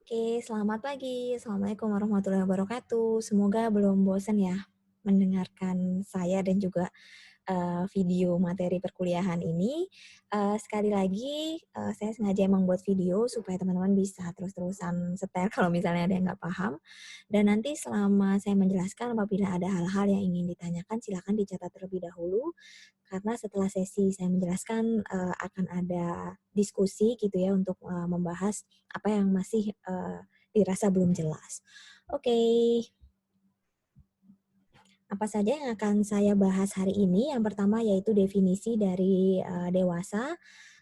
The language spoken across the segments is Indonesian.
Oke, selamat pagi. Assalamualaikum warahmatullahi wabarakatuh. Semoga belum bosan ya mendengarkan saya dan juga video materi perkuliahan ini. Sekali lagi, saya sengaja emang buat video supaya teman-teman bisa terus-terusan setel kalau misalnya ada yang nggak paham. Dan nanti selama saya menjelaskan apabila ada hal-hal yang ingin ditanyakan silakan dicatat terlebih dahulu, karena setelah sesi saya menjelaskan, akan ada diskusi gitu ya untuk, membahas apa yang masih, dirasa belum jelas. Oke. Apa saja yang akan saya bahas hari ini? Yang pertama yaitu definisi dari, dewasa,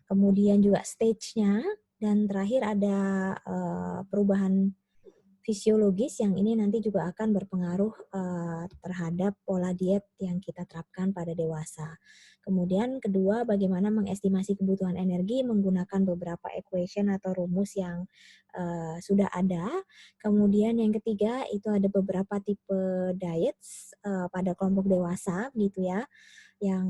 kemudian juga stage-nya, dan terakhir ada, perubahan fisiologis yang ini nanti juga akan berpengaruh, terhadap pola diet yang kita terapkan pada dewasa. Kemudian kedua, bagaimana mengestimasi kebutuhan energi menggunakan beberapa equation atau rumus yang, sudah ada. Kemudian yang ketiga, itu ada beberapa tipe diets, pada kelompok dewasa gitu ya, yang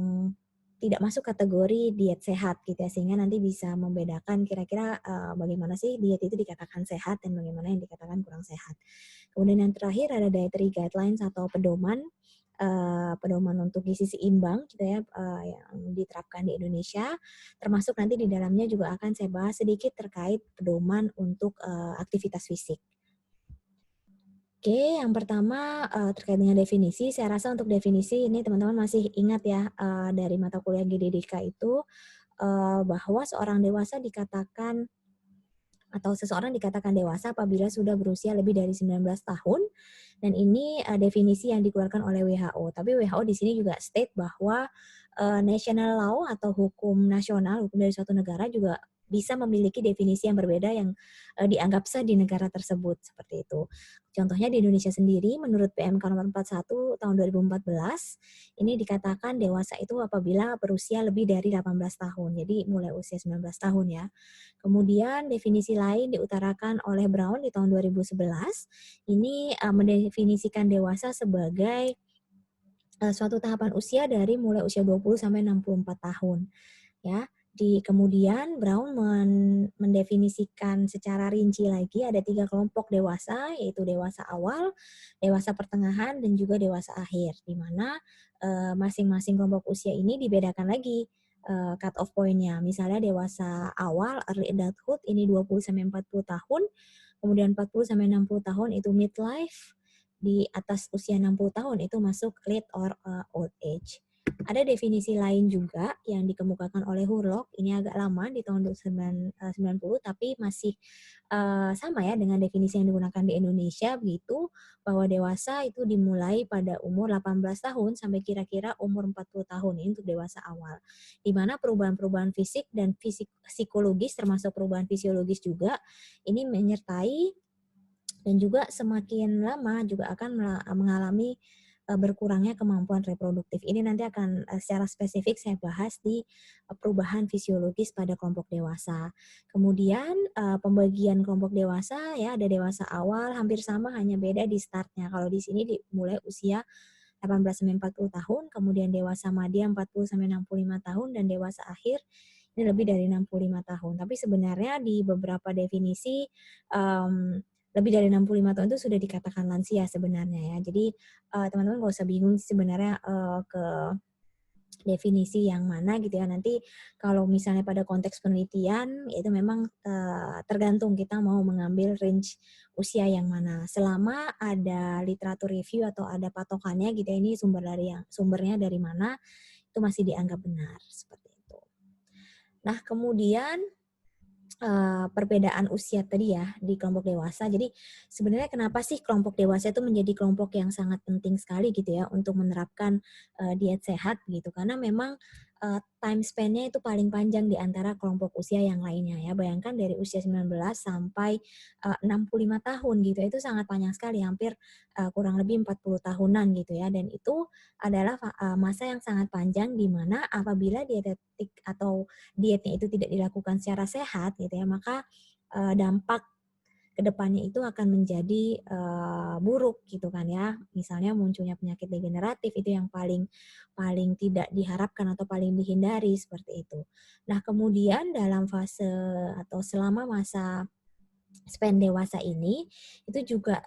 tidak masuk kategori diet sehat gitu ya, sehingga nanti bisa membedakan kira-kira, bagaimana sih diet itu dikatakan sehat dan bagaimana yang dikatakan kurang sehat. Kemudian yang terakhir ada dietary guidelines atau pedoman, pedoman untuk gizi seimbang gitu ya, yang diterapkan di Indonesia, termasuk nanti di dalamnya juga akan saya bahas sedikit terkait pedoman untuk, aktivitas fisik. Oke, yang pertama, terkait dengan definisi, saya rasa untuk definisi ini teman-teman masih ingat ya, dari mata kuliah GDDK itu, bahwa seorang dewasa dikatakan atau seseorang dikatakan dewasa apabila sudah berusia lebih dari 19 tahun, dan ini, definisi yang dikeluarkan oleh WHO. Tapi WHO di sini juga state bahwa, national law atau hukum nasional, hukum dari suatu negara juga bisa memiliki definisi yang berbeda yang, dianggap sah di negara tersebut, seperti itu. Contohnya di Indonesia sendiri menurut PMK nomor 41 tahun 2014, ini dikatakan dewasa itu apabila berusia lebih dari 18 tahun, jadi mulai usia 19 tahun ya. Kemudian definisi lain diutarakan oleh Brown di tahun 2011, ini, mendefinisikan dewasa sebagai, suatu tahapan usia dari mulai usia 20 sampai 64 tahun, ya. Kemudian Brown mendefinisikan secara rinci lagi ada 3 kelompok dewasa, yaitu dewasa awal, dewasa pertengahan, dan juga dewasa akhir, di mana, masing-masing kelompok usia ini dibedakan lagi, cut off point-nya. Misalnya dewasa awal, early adulthood ini 20 sampai 40 tahun, kemudian 40 sampai 60 tahun itu midlife, di atas usia 60 tahun itu masuk late or, old age. Ada definisi lain juga yang dikemukakan oleh Hurlock, ini agak lama di tahun 90 tapi masih, sama ya dengan definisi yang digunakan di Indonesia begitu, bahwa dewasa itu dimulai pada umur 18 tahun sampai kira-kira umur 40 tahun, ini untuk dewasa awal. Di mana perubahan-perubahan fisik dan psikologis termasuk perubahan fisiologis juga, ini menyertai dan juga semakin lama juga akan mengalami, berkurangnya kemampuan reproduktif. Ini nanti akan, secara spesifik saya bahas di, perubahan fisiologis pada kelompok dewasa. Kemudian, pembagian kelompok dewasa ya, ada dewasa awal hampir sama hanya beda di startnya. Kalau di sini dimulai usia 18 sampai 40 tahun, kemudian dewasa madya 40 sampai 65 tahun, dan dewasa akhir ini lebih dari 65 tahun. Tapi sebenarnya di beberapa definisi, lebih dari 65 tahun itu sudah dikatakan lansia sebenarnya ya. Jadi, teman-teman nggak usah bingung sebenarnya, ke definisi yang mana gitu ya. Nanti kalau misalnya pada konteks penelitian, ya itu memang, tergantung kita mau mengambil range usia yang mana. Selama ada literatur review atau ada patokannya gitu ya, ini sumbernya dari mana, itu masih dianggap benar, seperti itu. Nah kemudian, perbedaan usia tadi ya di kelompok dewasa. Jadi sebenarnya kenapa sih kelompok dewasa itu menjadi kelompok yang sangat penting sekali gitu ya untuk menerapkan, diet sehat gitu. Karena memang, time span-nya itu paling panjang di antara kelompok usia yang lainnya ya. Bayangkan dari usia 19 sampai, 65 tahun gitu ya, itu sangat panjang sekali hampir, kurang lebih 40 tahunan gitu ya. Dan itu adalah masa yang sangat panjang di mana apabila dietetik atau dietnya itu tidak dilakukan secara sehat gitu ya, maka, dampak ke depannya itu akan menjadi, buruk gitu kan ya. Misalnya munculnya penyakit degeneratif itu yang paling paling tidak diharapkan atau paling dihindari, seperti itu. Nah kemudian dalam fase atau selama masa span dewasa ini, itu juga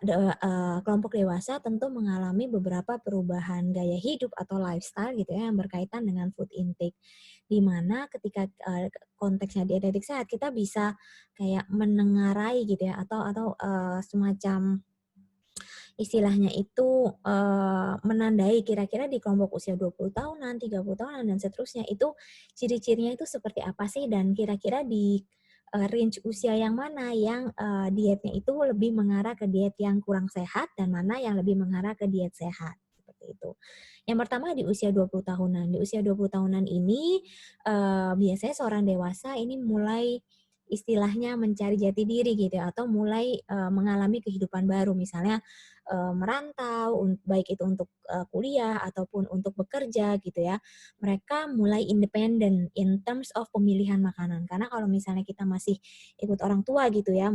kelompok dewasa tentu mengalami beberapa perubahan gaya hidup atau lifestyle gitu ya, yang berkaitan dengan food intake. Di mana ketika, konteksnya dietetik sehat, kita bisa kayak menengarai gitu ya, atau semacam istilahnya itu, menandai kira-kira di kelompok usia 20 tahunan, 30 tahunan, dan seterusnya, itu ciri-cirinya itu seperti apa sih, dan kira-kira di, range usia yang mana yang, dietnya itu lebih mengarah ke diet yang kurang sehat dan mana yang lebih mengarah ke diet sehat, seperti itu. Yang pertama di usia 20 tahunan. Di usia 20 tahunan ini, biasanya seorang dewasa ini mulai istilahnya mencari jati diri gitu ya, atau mulai, mengalami kehidupan baru. Misalnya, merantau, baik itu untuk, kuliah ataupun untuk bekerja gitu ya. Mereka mulai independen in terms of pemilihan makanan. Karena kalau misalnya kita masih ikut orang tua gitu ya,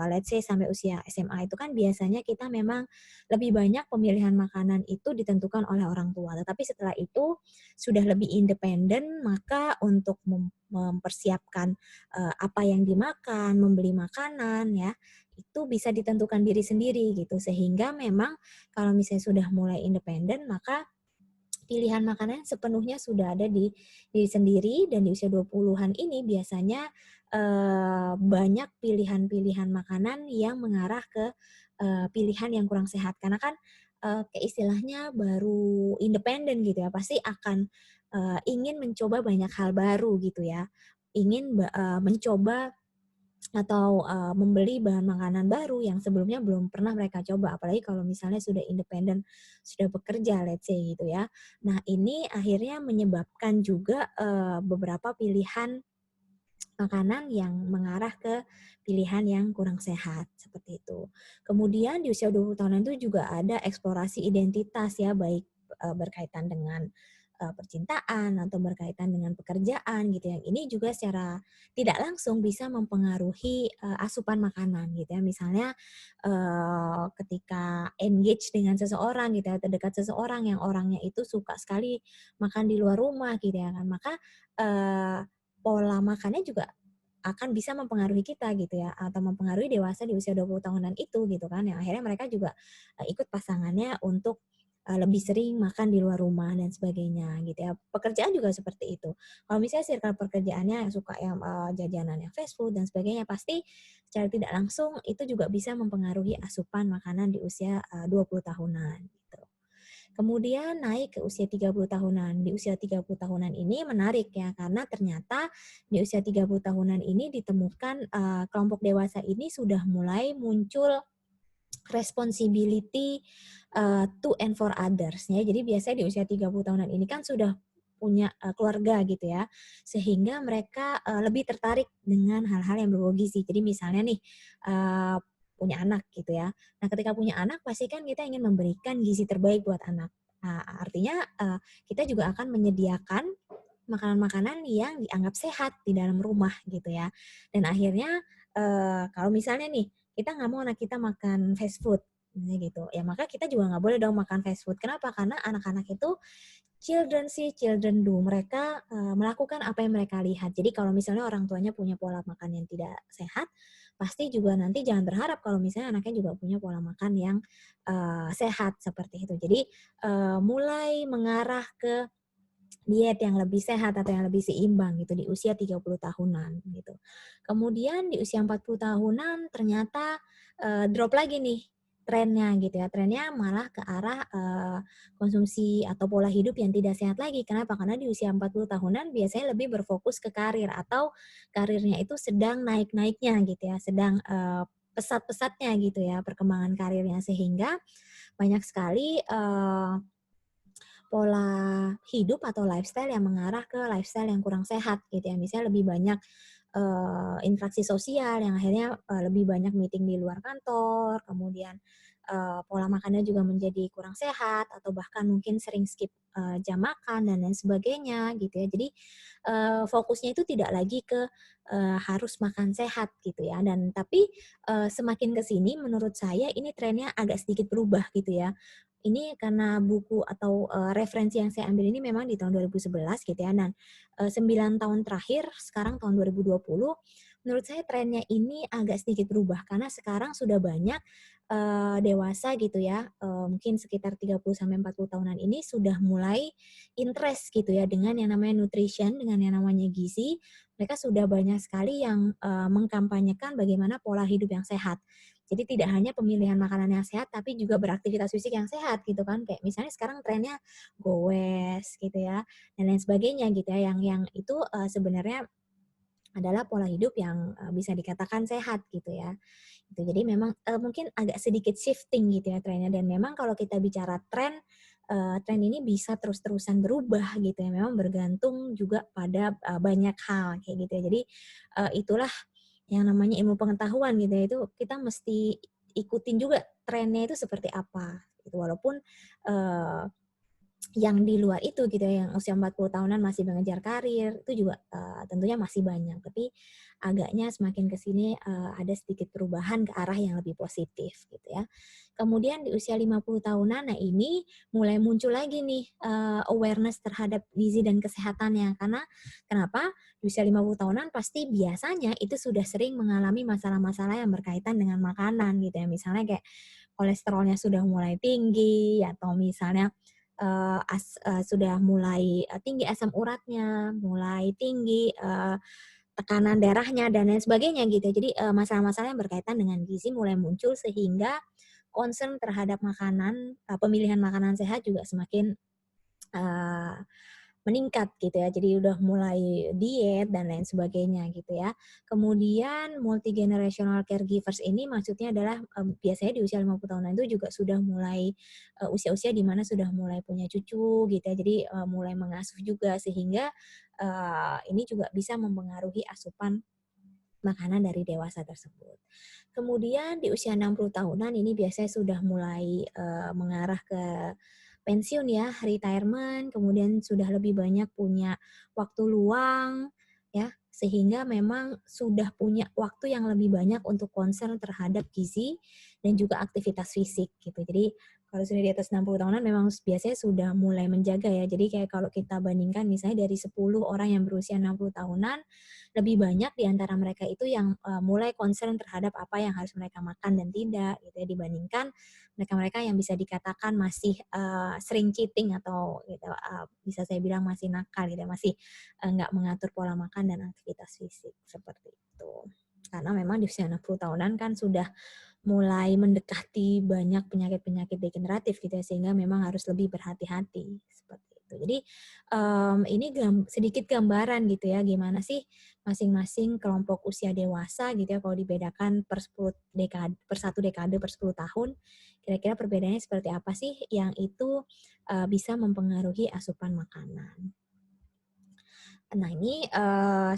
let's say sampai usia SMA itu kan biasanya kita memang lebih banyak pemilihan makanan itu ditentukan oleh orang tua. Tetapi setelah itu sudah lebih independen, maka untuk mempersiapkan, apa yang dimakan, membeli makanan ya, itu bisa ditentukan diri sendiri gitu. Sehingga memang kalau misalnya sudah mulai independen, maka pilihan makanan sepenuhnya sudah ada di diri sendiri, dan di usia 20-an ini biasanya, banyak pilihan-pilihan makanan yang mengarah ke, pilihan yang kurang sehat. Karena kan, kayak istilahnya baru independen gitu ya, pasti akan, ingin mencoba banyak hal baru gitu ya. Ingin mencoba atau, membeli bahan makanan baru yang sebelumnya belum pernah mereka coba, apalagi kalau misalnya sudah independen, sudah bekerja, let's say gitu ya. Nah, ini akhirnya menyebabkan juga, beberapa pilihan makanan yang mengarah ke pilihan yang kurang sehat, seperti itu. Kemudian di usia 20 tahunan itu juga ada eksplorasi identitas ya, baik, berkaitan dengan, percintaan atau berkaitan dengan pekerjaan gitu ya. Ini juga secara tidak langsung bisa mempengaruhi, asupan makanan gitu ya. Misalnya, ketika engage dengan seseorang gitu ya, terdekat seseorang yang orangnya itu suka sekali makan di luar rumah gitu ya kan, maka, eee, pola makannya juga akan bisa mempengaruhi kita gitu ya, atau mempengaruhi dewasa di usia 20 tahunan itu gitu kan, yang akhirnya mereka juga, ikut pasangannya untuk, lebih sering makan di luar rumah dan sebagainya gitu ya. Pekerjaan juga seperti itu. Kalau misalnya circle pekerjaannya suka yang, jajanan yang fast food dan sebagainya, pasti secara tidak langsung itu juga bisa mempengaruhi asupan makanan di usia, 20 tahunan gitu. Kemudian naik ke usia 30 tahunan. Di usia 30 tahunan ini menarik ya, karena ternyata di usia 30 tahunan ini ditemukan, kelompok dewasa ini sudah mulai muncul responsibility, to and for others ya. Jadi biasanya di usia 30 tahunan ini kan sudah punya, keluarga gitu ya, sehingga mereka, lebih tertarik dengan hal-hal yang berbau gizi. Jadi misalnya nih, eee, punya anak gitu ya. Nah, ketika punya anak pasti kan kita ingin memberikan gizi terbaik buat anak. Artinya, kita juga akan menyediakan makanan-makanan yang dianggap sehat di dalam rumah gitu ya. Dan akhirnya, kalau misalnya nih, kita nggak mau anak kita makan fast food, misalnya gitu, ya maka kita juga nggak boleh dong makan fast food. Kenapa? Karena anak-anak itu children see, children do. Mereka, melakukan apa yang mereka lihat. Jadi kalau misalnya orang tuanya punya pola makan yang tidak sehat, pasti juga nanti jangan berharap kalau misalnya anaknya juga punya pola makan yang, sehat, seperti itu. Jadi, mulai mengarah ke diet yang lebih sehat atau yang lebih seimbang gitu di usia 30 tahunan gitu. Kemudian di usia 40 tahunan ternyata, drop lagi nih trennya gitu ya, trennya malah ke arah, konsumsi atau pola hidup yang tidak sehat lagi. Kenapa? Karena di usia 40 tahunan biasanya lebih berfokus ke karir, atau karirnya itu sedang naik-naiknya gitu ya, sedang, pesat-pesatnya gitu ya perkembangan karirnya, sehingga banyak sekali, pola hidup atau lifestyle yang mengarah ke lifestyle yang kurang sehat gitu ya. Misalnya lebih banyak, interaksi sosial yang akhirnya, lebih banyak meeting di luar kantor, kemudian, pola makannya juga menjadi kurang sehat atau bahkan mungkin sering skip jam makan dan lain sebagainya gitu ya. Jadi fokusnya itu tidak lagi ke harus makan sehat gitu ya. Dan tapi semakin ke sini menurut saya ini trennya agak sedikit berubah gitu ya. Ini karena buku atau referensi yang saya ambil ini memang di tahun 2011 gitu ya. Dan 9 tahun terakhir sekarang tahun 2020 menurut saya trennya ini agak sedikit berubah karena sekarang sudah banyak dewasa gitu ya, mungkin sekitar 30 sampai 40 tahunan ini sudah mulai interest gitu ya dengan yang namanya nutrition, dengan yang namanya gizi. Mereka sudah banyak sekali yang mengkampanyekan bagaimana pola hidup yang sehat. Jadi tidak hanya pemilihan makanan yang sehat, tapi juga beraktivitas fisik yang sehat gitu kan. Kayak misalnya sekarang trennya goes gitu ya, dan lain sebagainya gitu ya. Yang itu sebenarnya adalah pola hidup yang bisa dikatakan sehat gitu ya. Gitu. Jadi memang mungkin agak sedikit shifting gitu ya trennya dan memang kalau kita bicara tren, tren ini bisa terus-terusan berubah gitu ya. Memang bergantung juga pada banyak hal kayak gitu ya. Jadi itulah yang namanya ilmu pengetahuan gitu ya. Itu kita mesti ikutin juga trennya itu seperti apa gitu. Walaupun eee yang di luar itu gitu ya, yang usia 40 tahunan masih mengejar karir, itu juga, tentunya masih banyak. Tapi agaknya semakin ke sini, ada sedikit perubahan ke arah yang lebih positif gitu ya. Kemudian di usia 50 tahunan, nah ini mulai muncul lagi nih, awareness terhadap gizi dan kesehatannya. Karena kenapa? Di usia 50 tahunan pasti biasanya itu sudah sering mengalami masalah-masalah yang berkaitan dengan makanan gitu ya. Misalnya kayak kolesterolnya sudah mulai tinggi atau misalnya sudah mulai tinggi asam uratnya, mulai tinggi tekanan darahnya dan lain sebagainya gitu. Jadi masalah-masalah yang berkaitan dengan gizi mulai muncul sehingga concern terhadap makanan, pemilihan makanan sehat juga semakin eee, meningkat gitu ya. Jadi udah mulai diet dan lain sebagainya gitu ya. Kemudian multi generational caregivers ini maksudnya adalah biasanya di usia 50 tahunan itu juga sudah mulai usia-usia di mana sudah mulai punya cucu gitu ya. Jadi mulai mengasuh juga sehingga ini juga bisa mempengaruhi asupan makanan dari dewasa tersebut. Kemudian di usia 60 tahunan ini biasanya sudah mulai mengarah ke pensiun ya, retirement, kemudian sudah lebih banyak punya waktu luang, ya, sehingga memang sudah punya waktu yang lebih banyak untuk concern terhadap gizi dan juga aktivitas fisik gitu. Jadi kalau sudah di atas 60 tahunan memang biasanya sudah mulai menjaga ya. Jadi kayak kalau kita bandingkan misalnya dari 10 orang yang berusia 60 tahunan, lebih banyak di antara mereka itu yang mulai concern terhadap apa yang harus mereka makan dan tidak gitu ya dibandingkan mereka-mereka yang bisa dikatakan masih sering cheating atau gitu, bisa saya bilang masih nakal gitu, masih nggak mengatur pola makan dan aktivitas fisik seperti itu. Karena memang di usia 60 tahunan kan sudah mulai mendekati banyak penyakit-penyakit degeneratif gitu ya, sehingga memang harus lebih berhati-hati seperti itu. Jadi ini sedikit gambaran gitu ya, gimana sih masing-masing kelompok usia dewasa gitu ya, kalau dibedakan per 10 dekade, per 1 dekade, per 10 tahun, kira-kira perbedaannya seperti apa sih yang itu bisa mempengaruhi asupan makanan. Nah ini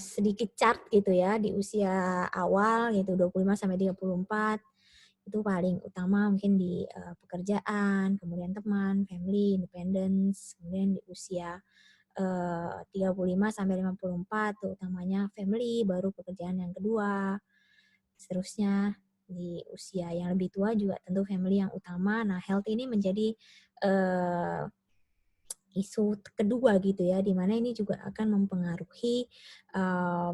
sedikit chart gitu ya di usia awal gitu 25 sampai 34 itu paling utama mungkin di pekerjaan, kemudian teman, family, independence, kemudian di usia 35 sampai 54 tuh utamanya family, baru pekerjaan yang kedua, seterusnya di usia yang lebih tua juga tentu family yang utama. Nah health ini menjadi eh, isu kedua gitu ya, di mana ini juga akan mempengaruhi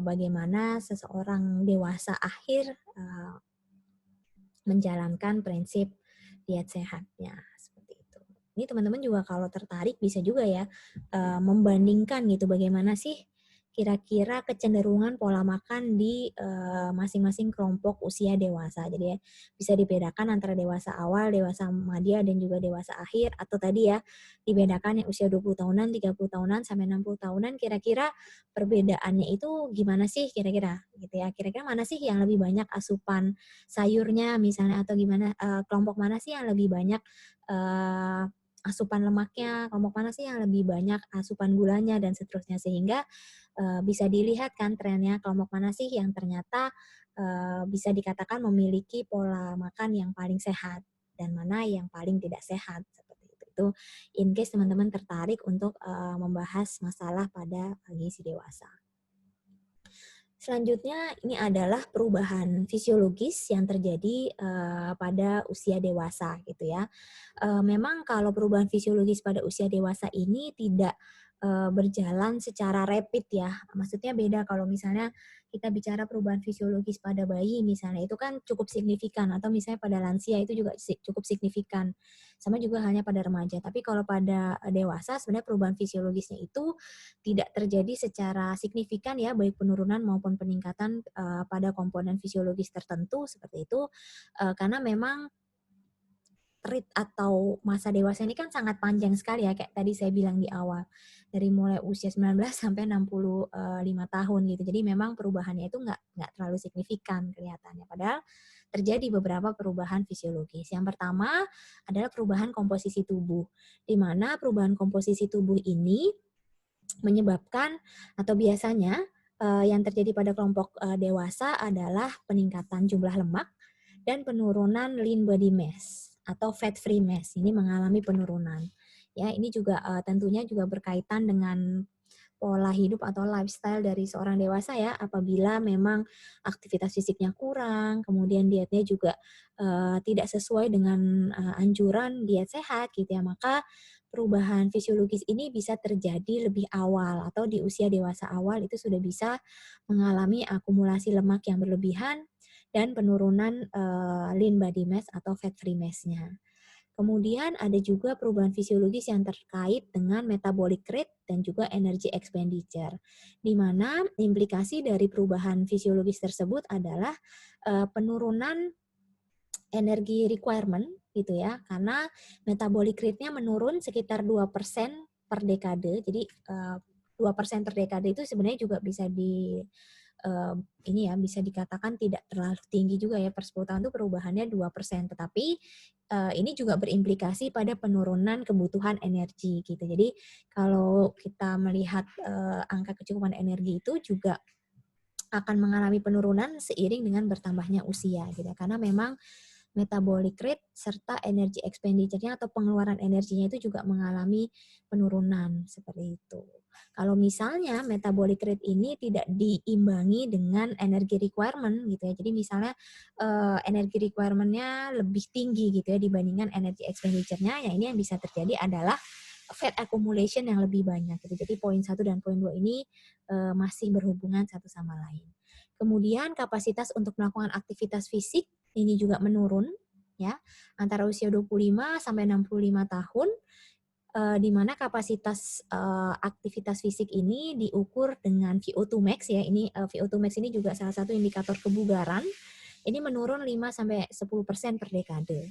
bagaimana seseorang dewasa akhir menjalankan prinsip diet sehatnya seperti itu. Ini teman-teman juga kalau tertarik bisa juga ya membandingkan gitu bagaimana sih kira-kira kecenderungan pola makan di masing-masing kelompok usia dewasa. Jadi ya bisa dibedakan antara dewasa awal, dewasa madya dan juga dewasa akhir atau tadi ya dibedakan yang usia 20 tahunan, 30 tahunan sampai 60 tahunan kira-kira perbedaannya itu gimana sih kira-kira gitu ya. Kira-kira mana sih yang lebih banyak asupan sayurnya misalnya atau gimana kelompok mana sih yang lebih banyak eee, asupan lemaknya, kelompok mana sih yang lebih banyak asupan gulanya dan seterusnya sehingga bisa dilihat kan trennya kelompok mana sih yang ternyata bisa dikatakan memiliki pola makan yang paling sehat dan mana yang paling tidak sehat seperti itu. Itu in case teman-teman tertarik untuk membahas masalah pada gizi dewasa. Selanjutnya ini adalah perubahan fisiologis yang terjadi pada usia dewasa gitu ya. Memang kalau perubahan fisiologis pada usia dewasa ini tidak berjalan secara rapid ya. Maksudnya beda kalau misalnya kita bicara perubahan fisiologis pada bayi misalnya itu kan cukup signifikan, atau misalnya pada lansia itu juga cukup signifikan. Sama juga halnya pada remaja. Tapi kalau pada dewasa sebenarnya perubahan fisiologisnya itu tidak terjadi secara signifikan ya, baik penurunan maupun peningkatan pada komponen fisiologis tertentu seperti itu, karena memang rit atau masa dewasa ini kan sangat panjang sekali ya, kayak tadi saya bilang di awal, dari mulai usia 19 sampai 65 tahun gitu. Jadi memang perubahannya itu nggak terlalu signifikan kelihatannya, padahal terjadi beberapa perubahan fisiologis. Yang pertama adalah perubahan komposisi tubuh, di mana perubahan komposisi tubuh ini menyebabkan atau biasanya yang terjadi pada kelompok dewasa adalah peningkatan jumlah lemak dan penurunan lean body mass atau fat free mass. Ini mengalami penurunan. Ya, ini juga tentunya juga berkaitan dengan pola hidup atau lifestyle dari seorang dewasa ya. Apabila memang aktivitas fisiknya kurang, kemudian dietnya juga tidak sesuai dengan anjuran diet sehat gitu ya, maka perubahan fisiologis ini bisa terjadi lebih awal atau di usia dewasa awal itu sudah bisa mengalami akumulasi lemak yang berlebihan dan penurunan lean body mass atau fat free mass-nya. Kemudian ada juga perubahan fisiologis yang terkait dengan metabolic rate dan juga energy expenditure, di mana implikasi dari perubahan fisiologis tersebut adalah penurunan energi requirement gitu ya, karena metabolic rate-nya menurun sekitar 2% per dekade. Jadi 2% per dekade itu sebenarnya juga bisa ini ya, bisa dikatakan tidak terlalu tinggi juga ya, per 10 tahun itu perubahannya 2%, tetapi ini juga berimplikasi pada penurunan kebutuhan energi gitu. Jadi kalau kita melihat angka kecukupan energi itu juga akan mengalami penurunan seiring dengan bertambahnya usia gitu. Karena memang metabolic rate serta energi expenditure-nya atau pengeluaran energinya itu juga mengalami penurunan seperti itu. Kalau misalnya metabolic rate ini tidak diimbangi dengan energi requirement gitu ya. Jadi misalnya energi requirement-nya lebih tinggi gitu ya dibandingkan energi expenditure-nya, ya ini yang bisa terjadi adalah fat accumulation yang lebih banyak gitu. Jadi poin 1 dan poin 2 ini masih berhubungan satu sama lain. Kemudian kapasitas untuk melakukan aktivitas fisik ini juga menurun ya antara usia 25 sampai 65 tahun, di mana kapasitas aktivitas fisik ini diukur dengan VO2 max ya. Ini VO2 max ini juga salah satu indikator kebugaran. Ini menurun 5 sampai 10% per dekade.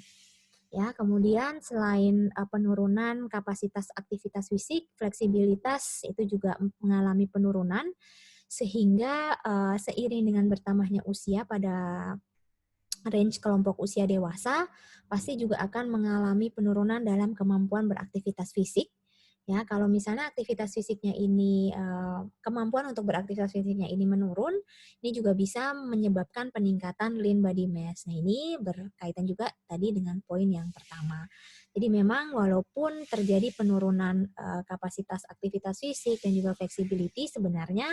Ya, kemudian selain penurunan kapasitas aktivitas fisik, fleksibilitas itu juga mengalami penurunan, sehingga seiring dengan bertambahnya usia pada range kelompok usia dewasa, pasti juga akan mengalami penurunan dalam kemampuan beraktivitas fisik. Ya, kalau misalnya aktivitas fisiknya ini, kemampuan untuk beraktivitas fisiknya ini menurun, ini juga bisa menyebabkan peningkatan lean body mass. Nah, ini berkaitan juga tadi dengan poin yang pertama. Jadi memang walaupun terjadi penurunan kapasitas aktivitas fisik dan juga flexibility, sebenarnya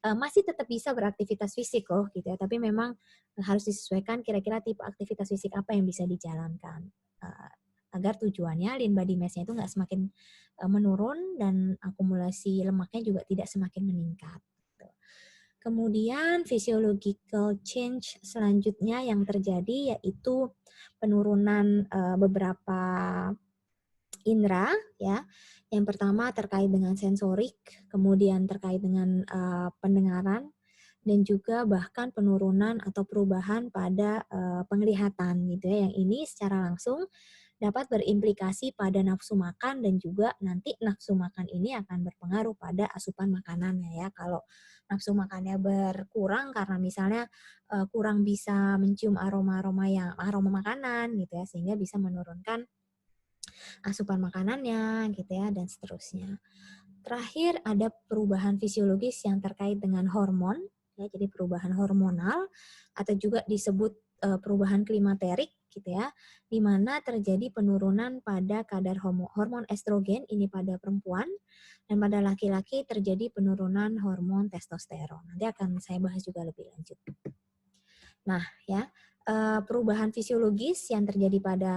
masih tetap bisa beraktivitas fisik loh gitu ya, tapi memang harus disesuaikan kira-kira tipe aktivitas fisik apa yang bisa dijalankan, agar tujuannya lean body mass-nya itu nggak semakin menurun dan akumulasi lemaknya juga tidak semakin meningkat. Gitu. Kemudian physiological change selanjutnya yang terjadi yaitu penurunan beberapa indera ya. Yang pertama terkait dengan sensorik, kemudian terkait dengan pendengaran, dan juga bahkan penurunan atau perubahan pada penglihatan gitu ya. Yang ini secara langsung dapat berimplikasi pada nafsu makan dan juga nanti nafsu makan ini akan berpengaruh pada asupan makanannya ya. Kalau nafsu makannya berkurang karena misalnya kurang bisa mencium aroma makanan gitu ya, sehingga bisa menurunkan asupan makanannya gitu ya, dan seterusnya. Terakhir ada perubahan fisiologis yang terkait dengan hormon ya, jadi perubahan hormonal atau juga disebut perubahan klimaterik gitu ya, di mana terjadi penurunan pada kadar hormon estrogen ini pada perempuan, dan pada laki-laki terjadi penurunan hormon testosteron. Nanti akan saya bahas juga lebih lanjut. Nah, ya, perubahan fisiologis yang terjadi pada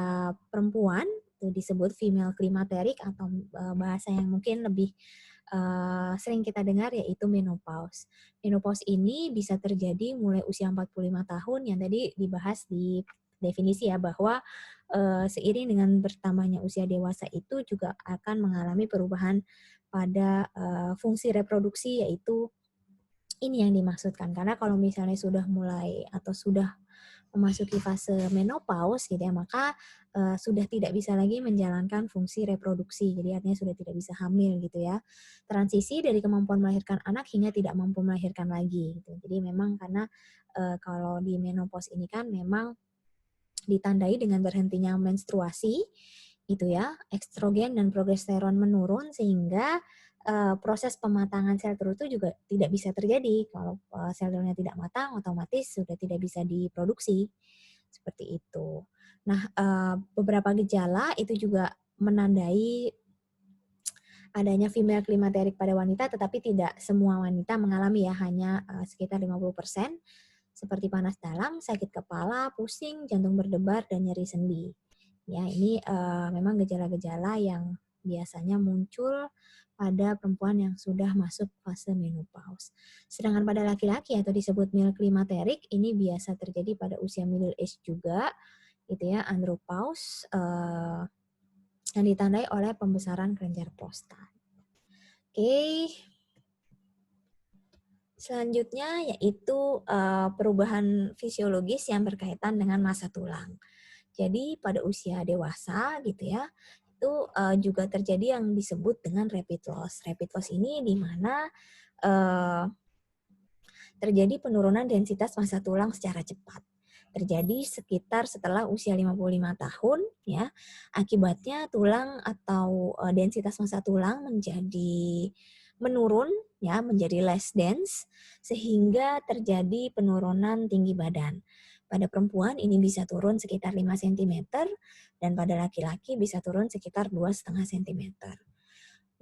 perempuan itu disebut female climateric atau bahasa yang mungkin lebih sering kita dengar yaitu menopause. Menopause ini bisa terjadi mulai usia 45 tahun yang tadi dibahas di definisi ya, bahwa seiring dengan bertambahnya usia dewasa itu juga akan mengalami perubahan pada fungsi reproduksi, yaitu ini yang dimaksudkan. Karena kalau misalnya sudah mulai atau sudah memasuki fase menopause gitu ya, maka sudah tidak bisa lagi menjalankan fungsi reproduksi. Jadi artinya sudah tidak bisa hamil gitu ya. Transisi dari kemampuan melahirkan anak hingga tidak mampu melahirkan lagi gitu. Jadi memang karena kalau di menopause ini kan memang ditandai dengan berhentinya menstruasi itu ya, estrogen dan progesteron menurun sehingga proses pematangan sel telur itu juga tidak bisa terjadi. Kalau sel telurnya tidak matang, otomatis sudah tidak bisa diproduksi. Seperti itu. Nah, beberapa gejala itu juga menandai adanya female climateric pada wanita, tetapi tidak semua wanita mengalami ya, hanya sekitar 50%, seperti panas dalam, sakit kepala, pusing, jantung berdebar, dan nyeri sendi. Ya, ini memang gejala-gejala yang biasanya muncul pada perempuan yang sudah masuk fase menopause. Sedangkan pada laki-laki atau disebut male climateric, ini biasa terjadi pada usia middle age juga, gitu ya, andropause, yang ditandai oleh pembesaran kelenjar prostat. Oke. Selanjutnya yaitu perubahan fisiologis yang berkaitan dengan massa tulang. Jadi pada usia dewasa gitu ya, itu juga terjadi yang disebut dengan rapid loss. Rapid loss ini di mana terjadi penurunan densitas massa tulang secara cepat. Terjadi sekitar setelah usia 55 tahun ya. Akibatnya tulang atau densitas massa tulang menjadi menurun ya, menjadi less dense sehingga terjadi penurunan tinggi badan. Pada perempuan ini bisa turun sekitar 5 cm dan pada laki-laki bisa turun sekitar 2,5 cm.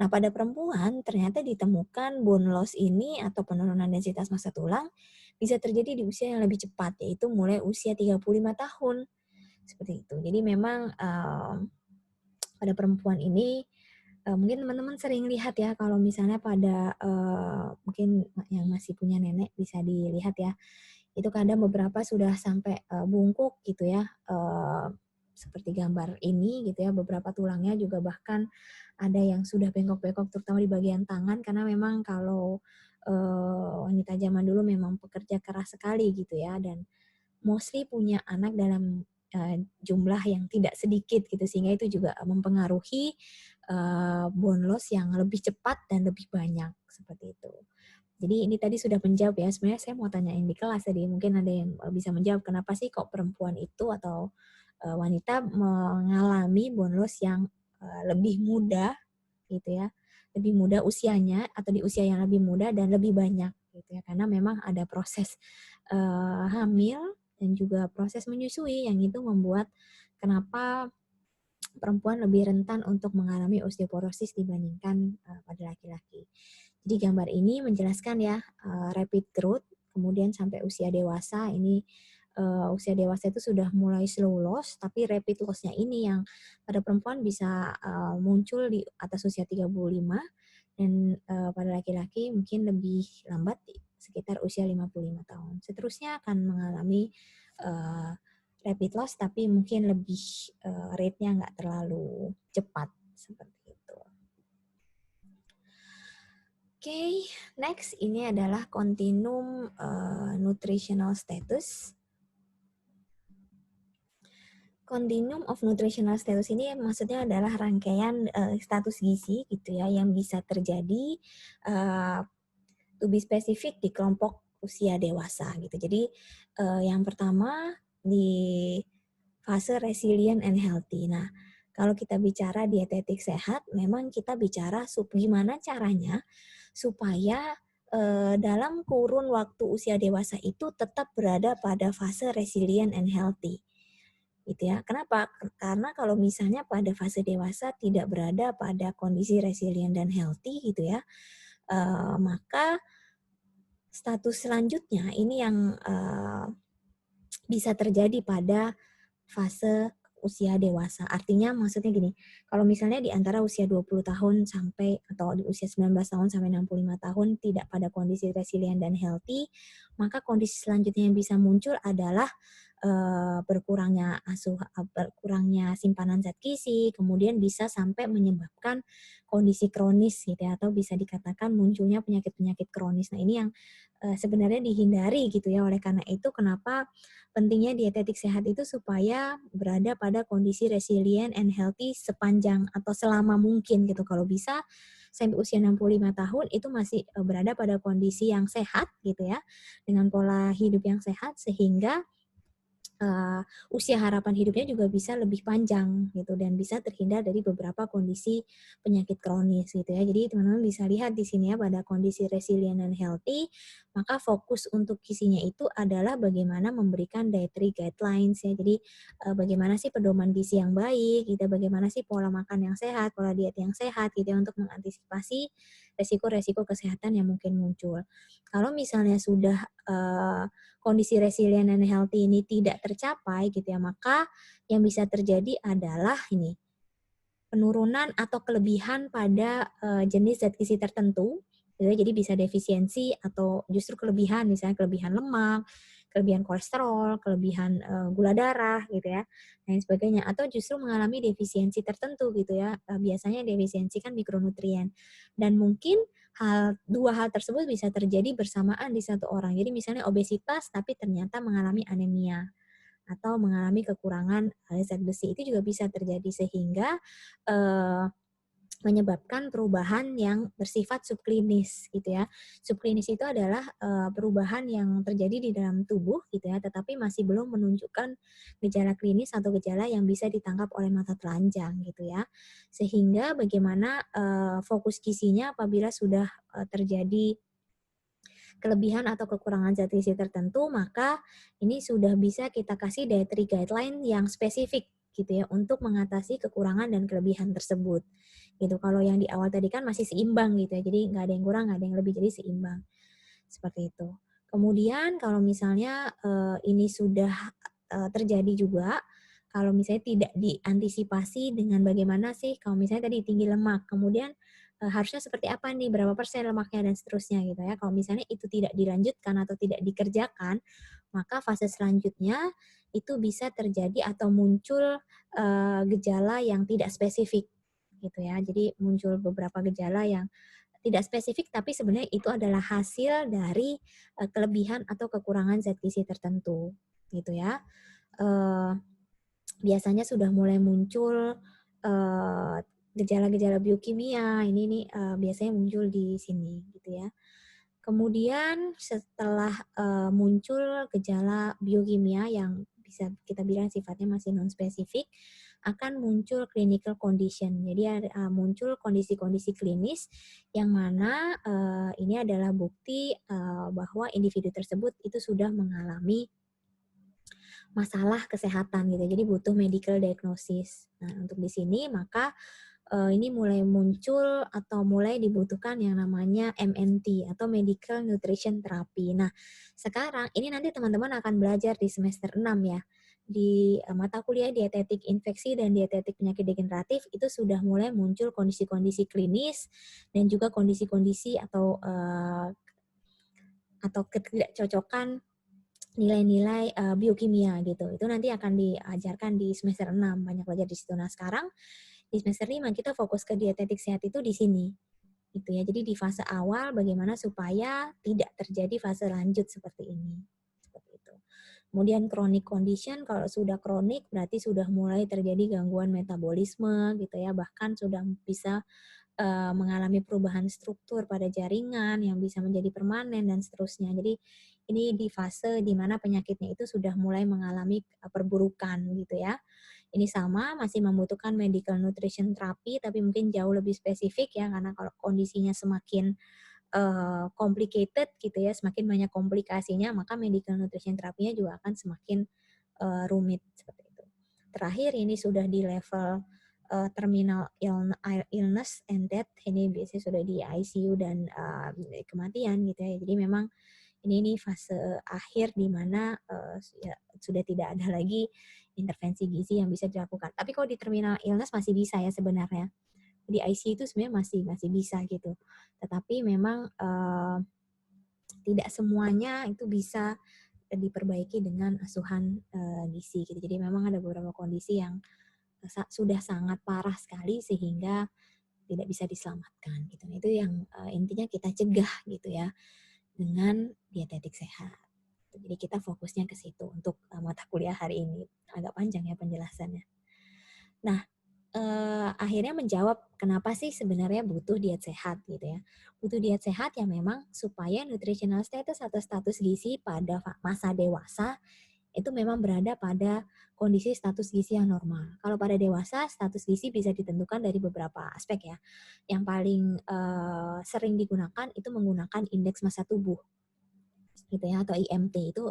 Nah, pada perempuan ternyata ditemukan bone loss ini atau penurunan densitas massa tulang bisa terjadi di usia yang lebih cepat, yaitu mulai usia 35 tahun. Seperti itu. Jadi memang pada perempuan ini mungkin teman-teman sering lihat ya, kalau misalnya pada mungkin yang masih punya nenek bisa dilihat ya, itu kadang beberapa sudah sampai bungkuk gitu ya, seperti gambar ini gitu ya, beberapa tulangnya juga bahkan ada yang sudah bengkok-bengkok terutama di bagian tangan, karena memang kalau wanita zaman dulu memang pekerja keras sekali gitu ya, dan mostly punya anak dalam jumlah yang tidak sedikit gitu, sehingga itu juga mempengaruhi bone loss yang lebih cepat dan lebih banyak, seperti itu. Jadi ini tadi sudah menjawab ya, sebenarnya saya mau tanyain di kelas tadi, mungkin ada yang bisa menjawab kenapa sih kok perempuan itu atau wanita mengalami bone loss yang lebih muda gitu ya, lebih muda usianya atau di usia yang lebih muda dan lebih banyak gitu ya, karena memang ada proses hamil dan juga proses menyusui yang itu membuat kenapa perempuan lebih rentan untuk mengalami osteoporosis dibandingkan pada laki-laki. Jadi gambar ini menjelaskan ya rapid growth, kemudian sampai usia dewasa ini usia dewasa itu sudah mulai slow loss, tapi rapid loss-nya ini yang pada perempuan bisa muncul di atas usia 35 dan pada laki-laki mungkin lebih lambat sekitar usia 55 tahun. Seterusnya akan mengalami rapid loss tapi mungkin lebih rate-nya nggak terlalu cepat seperti itu. Oke, next ini adalah continuum nutritional status. Continuum of nutritional status ini maksudnya adalah rangkaian status gizi gitu ya, yang bisa terjadi to be specific di kelompok usia dewasa gitu. Jadi yang pertama di fase resilient and healthy. Nah, kalau kita bicara dietetik sehat, memang kita bicara gimana caranya supaya dalam kurun waktu usia dewasa itu tetap berada pada fase resilient and healthy. gitu ya. Kenapa? Karena kalau misalnya pada fase dewasa tidak berada pada kondisi resilient dan healthy gitu ya, maka status selanjutnya ini yang, bisa terjadi pada fase usia dewasa. Artinya maksudnya gini, kalau misalnya di antara usia 20 tahun sampai atau di usia 19 tahun sampai 65 tahun tidak pada kondisi resilient dan healthy, maka kondisi selanjutnya yang bisa muncul adalah berkurangnya simpanan zat gizi, kemudian bisa sampai menyebabkan kondisi kronis gitu ya, atau bisa dikatakan munculnya penyakit-penyakit kronis. Nah, ini yang sebenarnya dihindari gitu ya. Oleh karena itu kenapa pentingnya dietetik sehat itu supaya berada pada kondisi resilient and healthy sepanjang atau selama mungkin gitu. Kalau bisa sampai usia 65 tahun itu masih berada pada kondisi yang sehat gitu ya, dengan pola hidup yang sehat sehingga eee, usia harapan hidupnya juga bisa lebih panjang gitu dan bisa terhindar dari beberapa kondisi penyakit kronis gitu ya. Jadi teman-teman bisa lihat di sini ya pada kondisi resilient dan healthy, maka fokus untuk gizinya itu adalah bagaimana memberikan dietary guidelines ya. Jadi, bagaimana sih pedoman gizi yang baik gitu, bagaimana sih pola makan yang sehat, pola diet yang sehat gitu ya untuk mengantisipasi resiko-resiko kesehatan yang mungkin muncul. Kalau misalnya sudah, kondisi resilient dan healthy ini tidak tercapai gitu ya, maka yang bisa terjadi adalah ini, penurunan atau kelebihan pada, jenis zat gizi tertentu, gitu ya. Jadi bisa defisiensi atau justru kelebihan, misalnya kelebihan lemak, kelebihan kolesterol, kelebihan, gula darah gitu ya, dan sebagainya. Atau justru mengalami defisiensi tertentu gitu ya, biasanya defisiensi kan mikronutrien. Dan mungkin 2 hal tersebut bisa terjadi bersamaan di satu orang. Jadi misalnya obesitas tapi ternyata mengalami anemia atau mengalami kekurangan, zat besi, itu juga bisa terjadi sehingga, eee, menyebabkan perubahan yang bersifat subklinis gitu ya. Subklinis itu adalah, perubahan yang terjadi di dalam tubuh gitu ya, tetapi masih belum menunjukkan gejala klinis atau gejala yang bisa ditangkap oleh mata telanjang gitu ya. Sehingga bagaimana, fokus gizinya apabila sudah, terjadi kelebihan atau kekurangan zat gizi tertentu, maka ini sudah bisa kita kasih dietary guideline yang spesifik gitu ya untuk mengatasi kekurangan dan kelebihan tersebut. Gitu. Kalau yang di awal tadi kan masih seimbang gitu ya. Jadi nggak ada yang kurang, nggak ada yang lebih, jadi seimbang. Seperti itu. Kemudian kalau misalnya ini sudah terjadi juga, kalau misalnya tidak diantisipasi dengan bagaimana sih kalau misalnya tadi tinggi lemak, kemudian harusnya seperti apa nih, berapa persen lemaknya dan seterusnya gitu ya. Kalau misalnya itu tidak dilanjutkan atau tidak dikerjakan, maka fase selanjutnya itu bisa terjadi atau muncul gejala yang tidak spesifik gitu ya. Jadi muncul beberapa gejala yang tidak spesifik tapi sebenarnya itu adalah hasil dari kelebihan atau kekurangan zat gizi tertentu gitu ya. Eee, Biasanya sudah mulai muncul, eee, gejala-gejala biokimia, ini nih, biasanya muncul di sini gitu ya. Kemudian setelah, muncul gejala biokimia yang bisa kita bilang sifatnya masih non-spesifik, akan muncul clinical condition. Jadi ada muncul kondisi-kondisi klinis yang mana, ini adalah bukti, bahwa individu tersebut itu sudah mengalami masalah kesehatan gitu, jadi butuh medical diagnosis. Nah, untuk di sini maka ini mulai muncul atau mulai dibutuhkan yang namanya MNT atau Medical Nutrition Therapy. Nah, sekarang ini nanti teman-teman akan belajar di semester 6 ya. Di mata kuliah dietetik infeksi dan dietetik penyakit degeneratif itu sudah mulai muncul kondisi-kondisi klinis dan juga kondisi-kondisi atau ketidakcocokan nilai-nilai biokimia gitu. Itu nanti akan diajarkan di semester 6, banyak belajar di situ. Nah, sekarang di semester 5 kita fokus ke dietetik sehat itu di sini, gitu ya. Jadi di fase awal bagaimana supaya tidak terjadi fase lanjut seperti ini, seperti itu. Kemudian chronic condition, kalau sudah kronik berarti sudah mulai terjadi gangguan metabolisme gitu ya, bahkan sudah bisa mengalami perubahan struktur pada jaringan yang bisa menjadi permanen dan seterusnya. Jadi ini di fase di mana penyakitnya itu sudah mulai mengalami perburukan gitu ya. Ini sama masih membutuhkan medical nutrition therapy tapi mungkin jauh lebih spesifik ya karena kalau kondisinya semakin complicated gitu ya, semakin banyak komplikasinya maka medical nutrition terapinya juga akan semakin rumit seperti itu. terakhir ini sudah di level terminal illness and death, ini biasanya sudah di ICU dan kematian gitu ya. Jadi memang ini fase akhir di mana ya, sudah tidak ada lagi intervensi gizi yang bisa dilakukan. Tapi kalau di terminal illness masih bisa ya sebenarnya. Di ICU itu sebenarnya masih bisa gitu. Tetapi memang tidak semuanya itu bisa diperbaiki dengan asuhan gizi gitu. Jadi memang ada beberapa kondisi yang sudah sangat parah sekali sehingga tidak bisa diselamatkan gitu. Itu yang intinya kita cegah gitu ya dengan dietetik sehat. Jadi kita fokusnya ke situ untuk mata kuliah hari ini. Agak panjang ya penjelasannya. Nah, akhirnya menjawab kenapa sih sebenarnya butuh diet sehat gitu ya. Butuh diet sehat ya memang supaya nutritional status atau status gizi pada masa dewasa itu memang berada pada kondisi status gizi yang normal. Kalau pada dewasa, status gizi bisa ditentukan dari beberapa aspek ya. Yang paling sering digunakan itu menggunakan indeks massa tubuh, gitu ya, atau IMT itu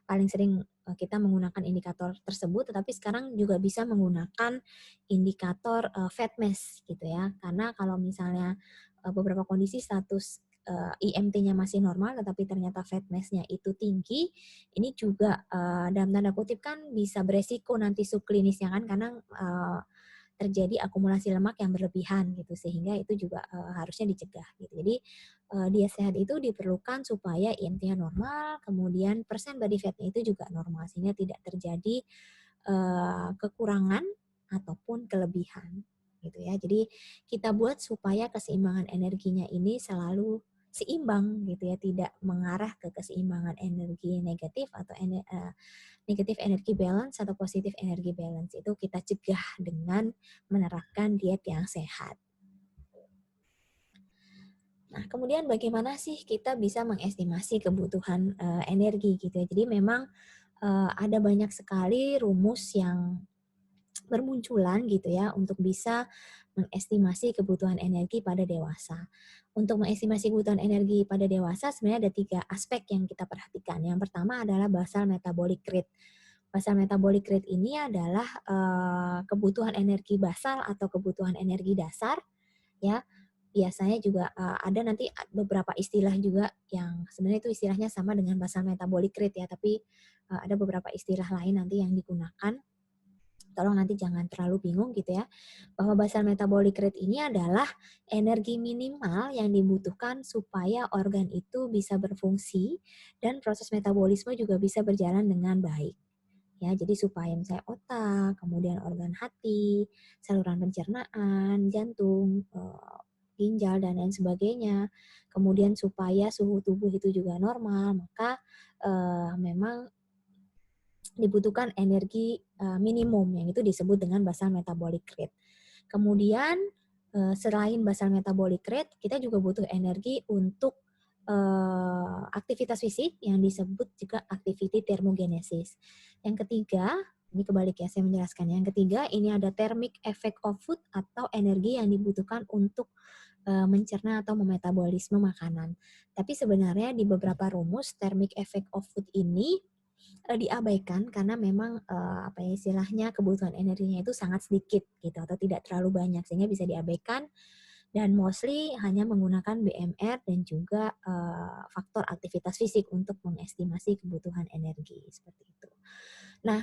paling sering kita menggunakan indikator tersebut. Tetapi sekarang juga bisa menggunakan indikator fat mass, gitu ya. Karena kalau misalnya beberapa kondisi status IMT-nya masih normal, tetapi ternyata fat mass-nya itu tinggi, ini juga dalam tanda kutip kan bisa beresiko nanti subklinisnya kan, karena terjadi akumulasi lemak yang berlebihan gitu, sehingga itu juga harusnya dicegah gitu. Jadi diet sehat itu diperlukan supaya IMT-nya normal, kemudian persen body fat-nya itu juga normal, sehingga tidak terjadi kekurangan ataupun kelebihan gitu ya. Jadi kita buat supaya keseimbangan energinya ini selalu seimbang gitu ya, tidak mengarah ke keseimbangan energi negatif atau negatif energi balance atau positif energi balance. Itu kita cegah dengan menerapkan diet yang sehat. Nah, kemudian bagaimana sih kita bisa mengestimasi kebutuhan energi gitu ya. Jadi memang ada banyak sekali rumus yang bermunculan gitu ya untuk bisa mengestimasi kebutuhan energi pada dewasa. Untuk mengestimasi kebutuhan energi pada dewasa sebenarnya ada 3 aspek yang kita perhatikan. Yang pertama adalah basal metabolic rate. Basal metabolic rate ini adalah kebutuhan energi basal atau kebutuhan energi dasar ya. Biasanya juga ada nanti beberapa istilah juga yang sebenarnya itu istilahnya sama dengan basal metabolic rate ya, tapi ada beberapa istilah lain nanti yang digunakan. Tolong nanti jangan terlalu bingung gitu ya, bahwa basal metabolic rate ini adalah energi minimal yang dibutuhkan supaya organ itu bisa berfungsi dan proses metabolisme juga bisa berjalan dengan baik. Ya, jadi supaya misalnya otak, kemudian organ hati, saluran pencernaan, jantung, ginjal dan lain sebagainya. Kemudian supaya suhu tubuh itu juga normal, maka memang dibutuhkan energi minimum yang itu disebut dengan basal metabolic rate. Kemudian selain basal metabolic rate, kita juga butuh energi untuk aktivitas fisik yang disebut juga activity thermogenesis. Yang ketiga, ini kebalik ya saya menjelaskan. Yang ketiga, ini ada thermic effect of food atau energi yang dibutuhkan untuk mencerna atau memetabolisme makanan. Tapi sebenarnya di beberapa rumus thermic effect of food ini diabaikan karena memang apa ya istilahnya kebutuhan energinya itu sangat sedikit gitu atau tidak terlalu banyak sehingga bisa diabaikan dan mostly hanya menggunakan BMR dan juga faktor aktivitas fisik untuk mengestimasi kebutuhan energi seperti itu. Nah,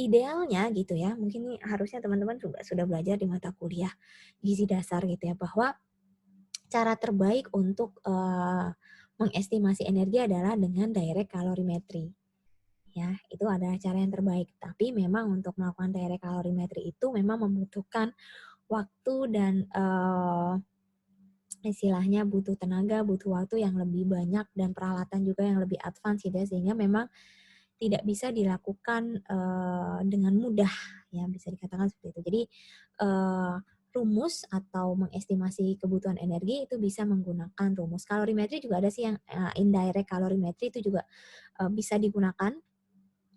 idealnya gitu ya, mungkin ini harusnya teman-teman juga sudah belajar di mata kuliah gizi dasar gitu ya, bahwa cara terbaik untuk mengestimasi energi adalah dengan direct calorimetry. Ya, itu adalah cara yang terbaik. Tapi memang untuk melakukan direct calorimetry itu memang membutuhkan waktu dan istilahnya butuh tenaga, butuh waktu yang lebih banyak dan peralatan juga yang lebih advance gitu ya, sehingga memang tidak bisa dilakukan dengan mudah ya, bisa dikatakan seperti itu. Jadi rumus atau mengestimasi kebutuhan energi itu bisa menggunakan rumus. Kalorimetri juga ada sih yang indirect calorimetry itu juga bisa digunakan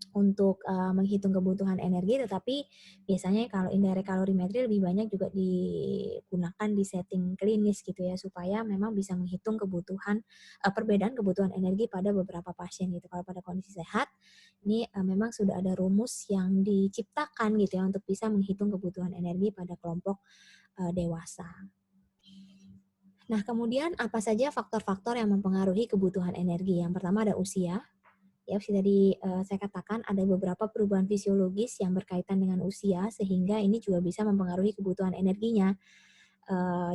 untuk menghitung kebutuhan energi, tetapi biasanya kalau indirect calorimetry lebih banyak juga digunakan di setting klinis gitu ya, supaya memang bisa menghitung kebutuhan perbedaan kebutuhan energi pada beberapa pasien gitu. Kalau pada kondisi sehat, ini memang sudah ada rumus yang diciptakan gitu ya untuk bisa menghitung kebutuhan energi pada kelompok dewasa. Nah, kemudian apa saja faktor-faktor yang mempengaruhi kebutuhan energi? Yang pertama ada usia. Ya, seperti tadi saya katakan ada beberapa perubahan fisiologis yang berkaitan dengan usia sehingga ini juga bisa mempengaruhi kebutuhan energinya.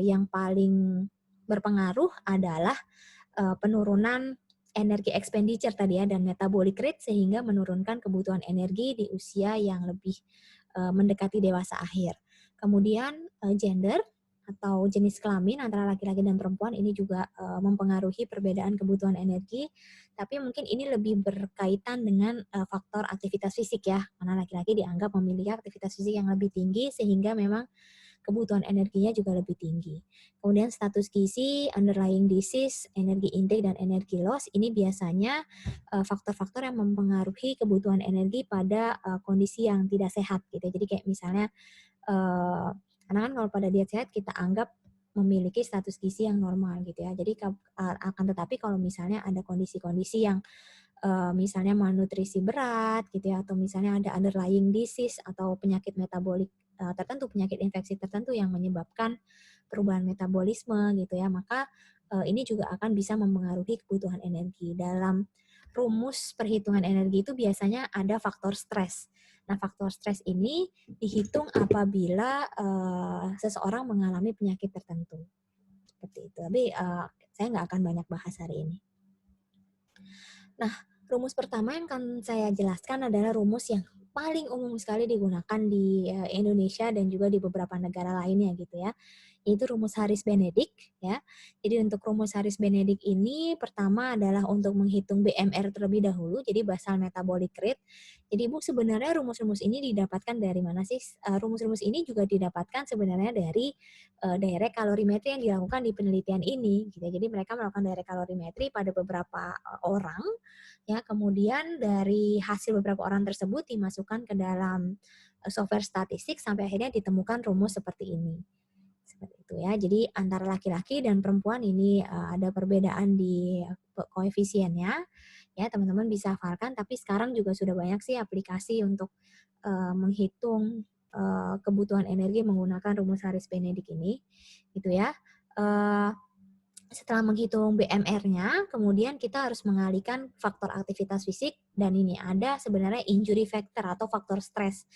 Yang paling berpengaruh adalah penurunan energi expenditure tadi ya dan metabolic rate sehingga menurunkan kebutuhan energi di usia yang lebih mendekati dewasa akhir. Kemudian gender atau jenis kelamin antara laki-laki dan perempuan ini juga mempengaruhi perbedaan kebutuhan energi, tapi mungkin ini lebih berkaitan dengan faktor aktivitas fisik ya, karena laki-laki dianggap memiliki aktivitas fisik yang lebih tinggi sehingga memang kebutuhan energinya juga lebih tinggi. Kemudian status gizi, underlying disease, energi intake dan energi loss ini biasanya faktor-faktor yang mempengaruhi kebutuhan energi pada kondisi yang tidak sehat gitu. Jadi kayak misalnya karena kan kalau pada diet sehat kita anggap memiliki status gizi yang normal gitu ya. Jadi akan tetapi kalau misalnya ada kondisi-kondisi yang misalnya malnutrisi berat gitu ya, atau misalnya ada underlying disease atau penyakit metabolik tertentu, penyakit infeksi tertentu yang menyebabkan perubahan metabolisme gitu ya, maka ini juga akan bisa mempengaruhi kebutuhan energi. Dalam rumus perhitungan energi itu biasanya ada faktor stres. Nah, faktor stres ini dihitung apabila seseorang mengalami penyakit tertentu. Seperti itu. Tapi saya nggak akan banyak bahas hari ini. Nah, rumus pertama yang akan saya jelaskan adalah rumus yang paling umum sekali digunakan di Indonesia dan juga di beberapa negara lainnya gitu ya, yaitu rumus Harris-Benedict ya. Jadi untuk rumus Harris-Benedict ini pertama adalah untuk menghitung BMR terlebih dahulu, jadi basal metabolic rate. Jadi Bu, sebenarnya rumus-rumus ini didapatkan dari mana sih? Rumus-rumus ini juga didapatkan sebenarnya dari direct calorimetry yang dilakukan di penelitian ini gitu. Jadi mereka melakukan direct calorimetry pada beberapa orang ya, kemudian dari hasil beberapa orang tersebut dimasukkan ke dalam software statistik sampai akhirnya ditemukan rumus seperti ini. Seperti itu ya. Jadi antara laki-laki dan perempuan ini ada perbedaan di koefisiennya. Ya, teman-teman bisa hafalkan, tapi sekarang juga sudah banyak sih aplikasi untuk menghitung kebutuhan energi menggunakan rumus Harris-Benedict ini. Gitu ya. Setelah menghitung BMR-nya, kemudian kita harus mengalihkan faktor aktivitas fisik dan ini ada sebenarnya injury factor atau faktor stres.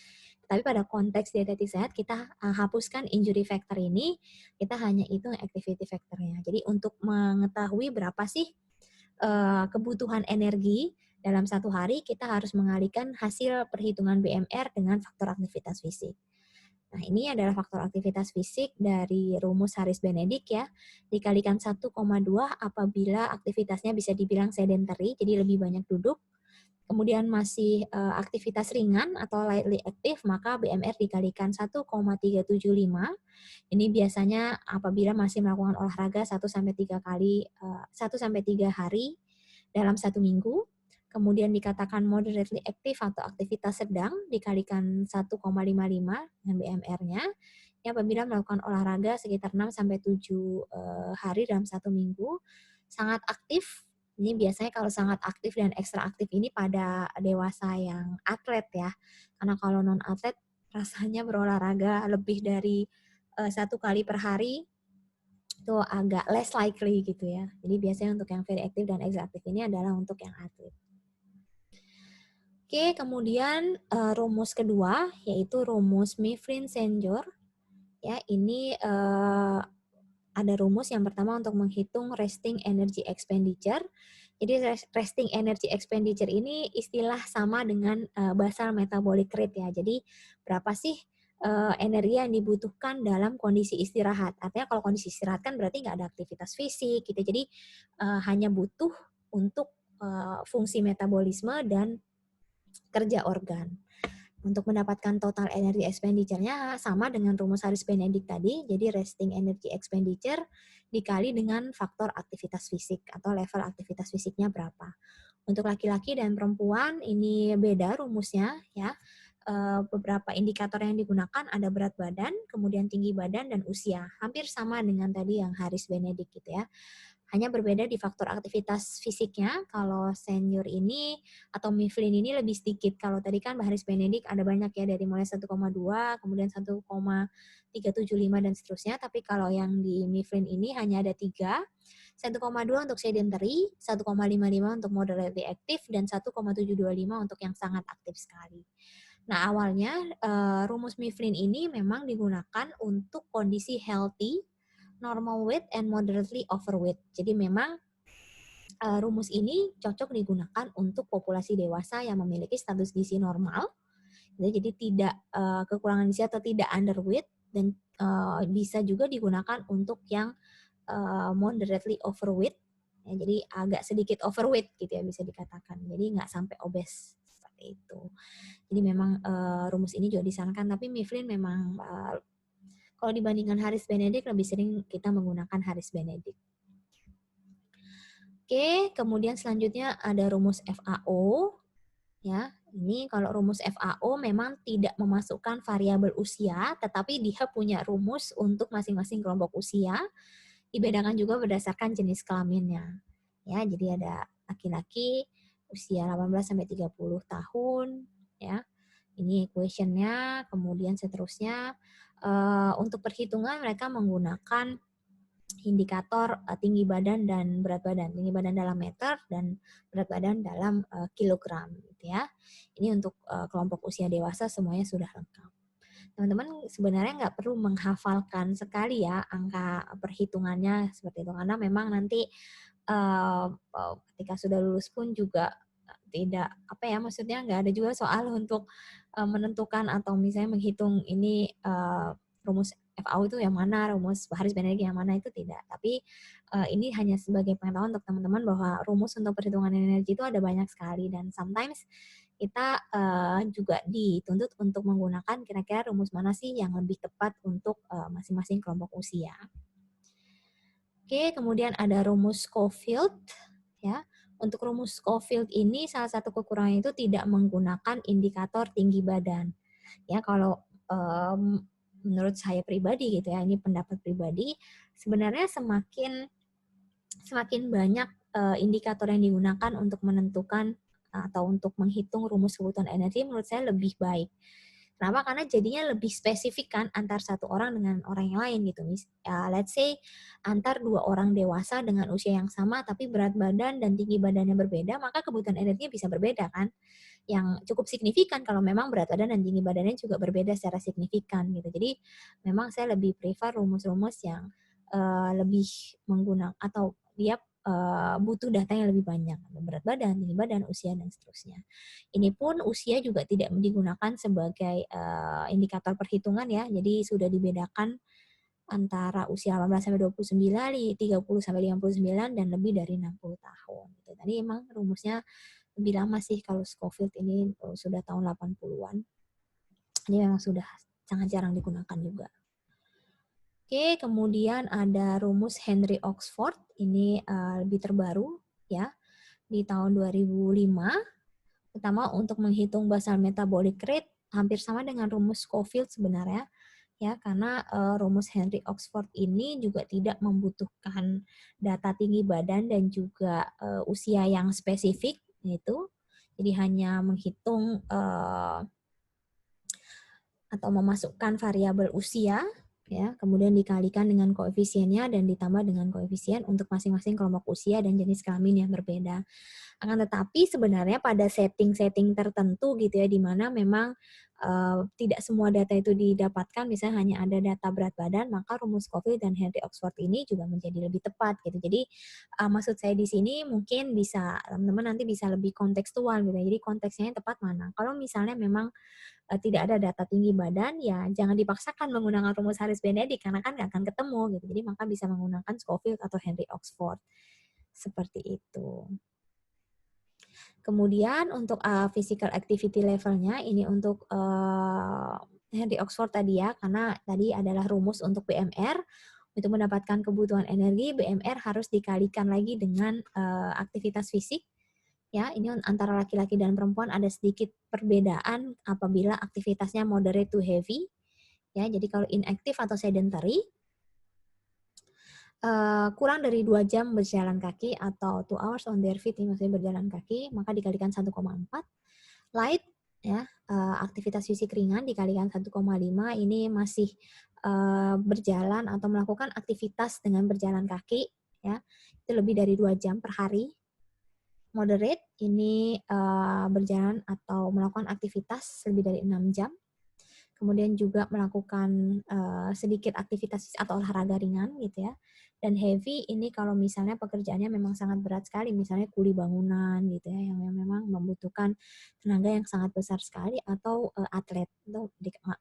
Tapi pada konteks dietetik sehat kita hapuskan injury factor ini, kita hanya hitung activity factor-nya. Jadi untuk mengetahui berapa sih kebutuhan energi dalam satu hari, kita harus mengalihkan hasil perhitungan BMR dengan faktor aktivitas fisik. Nah, ini adalah faktor aktivitas fisik dari rumus Harris-Benedict ya, dikalikan 1,2 apabila aktivitasnya bisa dibilang sedentary, jadi lebih banyak duduk, kemudian masih aktivitas ringan atau lightly active, maka BMR dikalikan 1,375. Ini biasanya apabila masih melakukan olahraga 1-3 kali, 1-3 hari dalam 1 minggu. Kemudian dikatakan moderately active atau aktivitas sedang dikalikan 1,55 dengan BMR-nya. Ya, apabila melakukan olahraga sekitar 6-7 hari dalam 1 minggu. Sangat aktif, ini biasanya kalau sangat aktif dan ekstra aktif ini pada dewasa yang atlet ya. Karena kalau non-atlet rasanya berolahraga lebih dari 1 kali per hari itu agak less likely gitu ya. Jadi biasanya untuk yang very active dan extra aktif ini adalah untuk yang atlet. Oke, kemudian rumus kedua yaitu rumus Mifflin-Senjor. Ya, ini ada rumus yang pertama untuk menghitung resting energy expenditure. Jadi resting energy expenditure ini istilah sama dengan basal metabolic rate ya. Jadi berapa sih energi yang dibutuhkan dalam kondisi istirahat. Artinya kalau kondisi istirahat kan berarti nggak ada aktivitas fisik gitu. Jadi hanya butuh untuk fungsi metabolisme dan kerja organ. Untuk mendapatkan total energi expenditure-nya sama dengan rumus Harris-Benedict tadi, jadi resting energy expenditure dikali dengan faktor aktivitas fisik atau level aktivitas fisiknya berapa. Untuk laki-laki dan perempuan ini beda rumusnya ya. Beberapa indikator yang digunakan ada berat badan, kemudian tinggi badan dan usia. Hampir sama dengan tadi yang Harris Benedict gitu ya. Hanya berbeda di faktor aktivitas fisiknya. Kalau senior ini atau Mifflin ini lebih sedikit. Kalau tadi kan Haris Benedict ada banyak ya, dari mulai 1,2, kemudian 1,375 dan seterusnya. Tapi kalau yang di Mifflin ini hanya ada 3, 1,2 untuk sedentary, 1,55 untuk moderately active, dan 1,725 untuk yang sangat aktif sekali. Nah, awalnya rumus Mifflin ini memang digunakan untuk kondisi healthy, normal weight, and moderately overweight. Jadi memang rumus ini cocok digunakan untuk populasi dewasa yang memiliki status gizi normal. Jadi tidak kekurangan gizi atau tidak underweight, dan bisa juga digunakan untuk yang moderately overweight. Ya, jadi agak sedikit overweight gitu ya bisa dikatakan. Jadi nggak sampai obes seperti itu. Jadi memang rumus ini juga disarankan, tapi Mifflin memang kalau dibandingkan Harris Benedict lebih sering kita menggunakan Harris Benedict. Oke, kemudian selanjutnya ada rumus FAO. Ya, ini kalau rumus FAO memang tidak memasukkan variabel usia, tetapi dia punya rumus untuk masing-masing kelompok usia. Dibedakan juga berdasarkan jenis kelaminnya. Ya, jadi ada laki-laki usia 18 sampai 30 tahun, ya. Ini equation-nya, kemudian seterusnya untuk perhitungan mereka menggunakan indikator tinggi badan dan berat badan. Tinggi badan dalam meter dan berat badan dalam kilogram gitu ya. Ini untuk kelompok usia dewasa semuanya sudah lengkap. Teman-teman sebenarnya nggak perlu menghafalkan sekali ya angka perhitungannya seperti itu, karena memang nanti ketika sudah lulus pun juga tidak apa ya, maksudnya nggak ada juga soal untuk menentukan atau misalnya menghitung ini rumus FAO itu yang mana, rumus Harris Benedict yang mana, itu tidak. Tapi ini hanya sebagai pengetahuan untuk teman-teman bahwa rumus untuk perhitungan energi itu ada banyak sekali, dan sometimes kita juga dituntut untuk menggunakan kira-kira rumus mana sih yang lebih tepat untuk masing-masing kelompok usia. Oke, kemudian ada rumus Scofield ya. Untuk rumus Scofield ini salah satu kekurangannya itu tidak menggunakan indikator tinggi badan. Ya, kalau menurut saya pribadi gitu ya, ini pendapat pribadi, sebenarnya semakin banyak indikator yang digunakan untuk menentukan atau untuk menghitung rumus kebutuhan energi, menurut saya lebih baik. Kenapa? Karena jadinya lebih spesifik kan antar satu orang dengan orang yang lain gitu. Let's say antar 2 orang dewasa dengan usia yang sama tapi berat badan dan tinggi badannya berbeda, maka kebutuhan energinya bisa berbeda kan. Yang cukup signifikan kalau memang berat badan dan tinggi badannya juga berbeda secara signifikan gitu. Jadi memang saya lebih prefer rumus-rumus yang lebih menggunakan atau dia butuh data yang lebih banyak, berat badan, tinggi badan, usia, dan seterusnya. Ini pun usia juga tidak digunakan sebagai indikator perhitungan ya, jadi sudah dibedakan antara usia 18 sampai 29, 30 sampai 59, dan lebih dari 60 tahun. Gitu. Tadi emang rumusnya lebih lama sih kalau Scofield ini sudah tahun 80-an. Ini memang sudah sangat jarang digunakan juga. Oke, kemudian ada rumus Henry Oxford, ini lebih terbaru ya, di tahun 2005, terutama untuk menghitung basal metabolic rate, hampir sama dengan rumus Scofield sebenarnya, ya, karena rumus Henry Oxford ini juga tidak membutuhkan data tinggi badan dan juga usia yang spesifik, gitu. Jadi hanya menghitung atau memasukkan variabel usia, ya, kemudian dikalikan dengan koefisiennya dan ditambah dengan koefisien untuk masing-masing kelompok usia dan jenis kelamin yang berbeda. Akan tetapi sebenarnya pada setting-setting tertentu gitu ya, di mana memang tidak semua data itu didapatkan, misalnya hanya ada data berat badan, maka rumus Scofield dan Henry Oxford ini juga menjadi lebih tepat gitu. Jadi maksud saya di sini mungkin bisa teman-teman nanti bisa lebih kontekstual gitu ya. Jadi konteksnya yang tepat mana. Kalau misalnya memang tidak ada data tinggi badan, ya jangan dipaksakan menggunakan rumus Harris Benedict karena kan nggak akan ketemu gitu. Jadi maka bisa menggunakan Scofield atau Henry Oxford. Seperti itu. Kemudian untuk physical activity levelnya, ini untuk Henry Oxford tadi ya, karena tadi adalah rumus untuk BMR. Untuk mendapatkan kebutuhan energi, BMR harus dikalikan lagi dengan aktivitas fisik. Ya, ini antara laki-laki dan perempuan ada sedikit perbedaan apabila aktivitasnya moderate to heavy. Ya, jadi kalau inactive atau sedentary, kurang dari 2 jam berjalan kaki atau 2 hours on their feet, ini maksudnya berjalan kaki, maka dikalikan 1,4. Light, ya, aktivitas fisik ringan dikalikan 1,5, ini masih, berjalan atau melakukan aktivitas dengan berjalan kaki, ya, itu lebih dari 2 jam per hari. Moderate, ini, berjalan atau melakukan aktivitas lebih dari 6 jam. Kemudian juga melakukan, sedikit aktivitas atau olahraga ringan gitu ya. Dan heavy ini kalau misalnya pekerjaannya memang sangat berat sekali, misalnya kuli bangunan gitu ya, yang memang membutuhkan tenaga yang sangat besar sekali atau, atlet, itu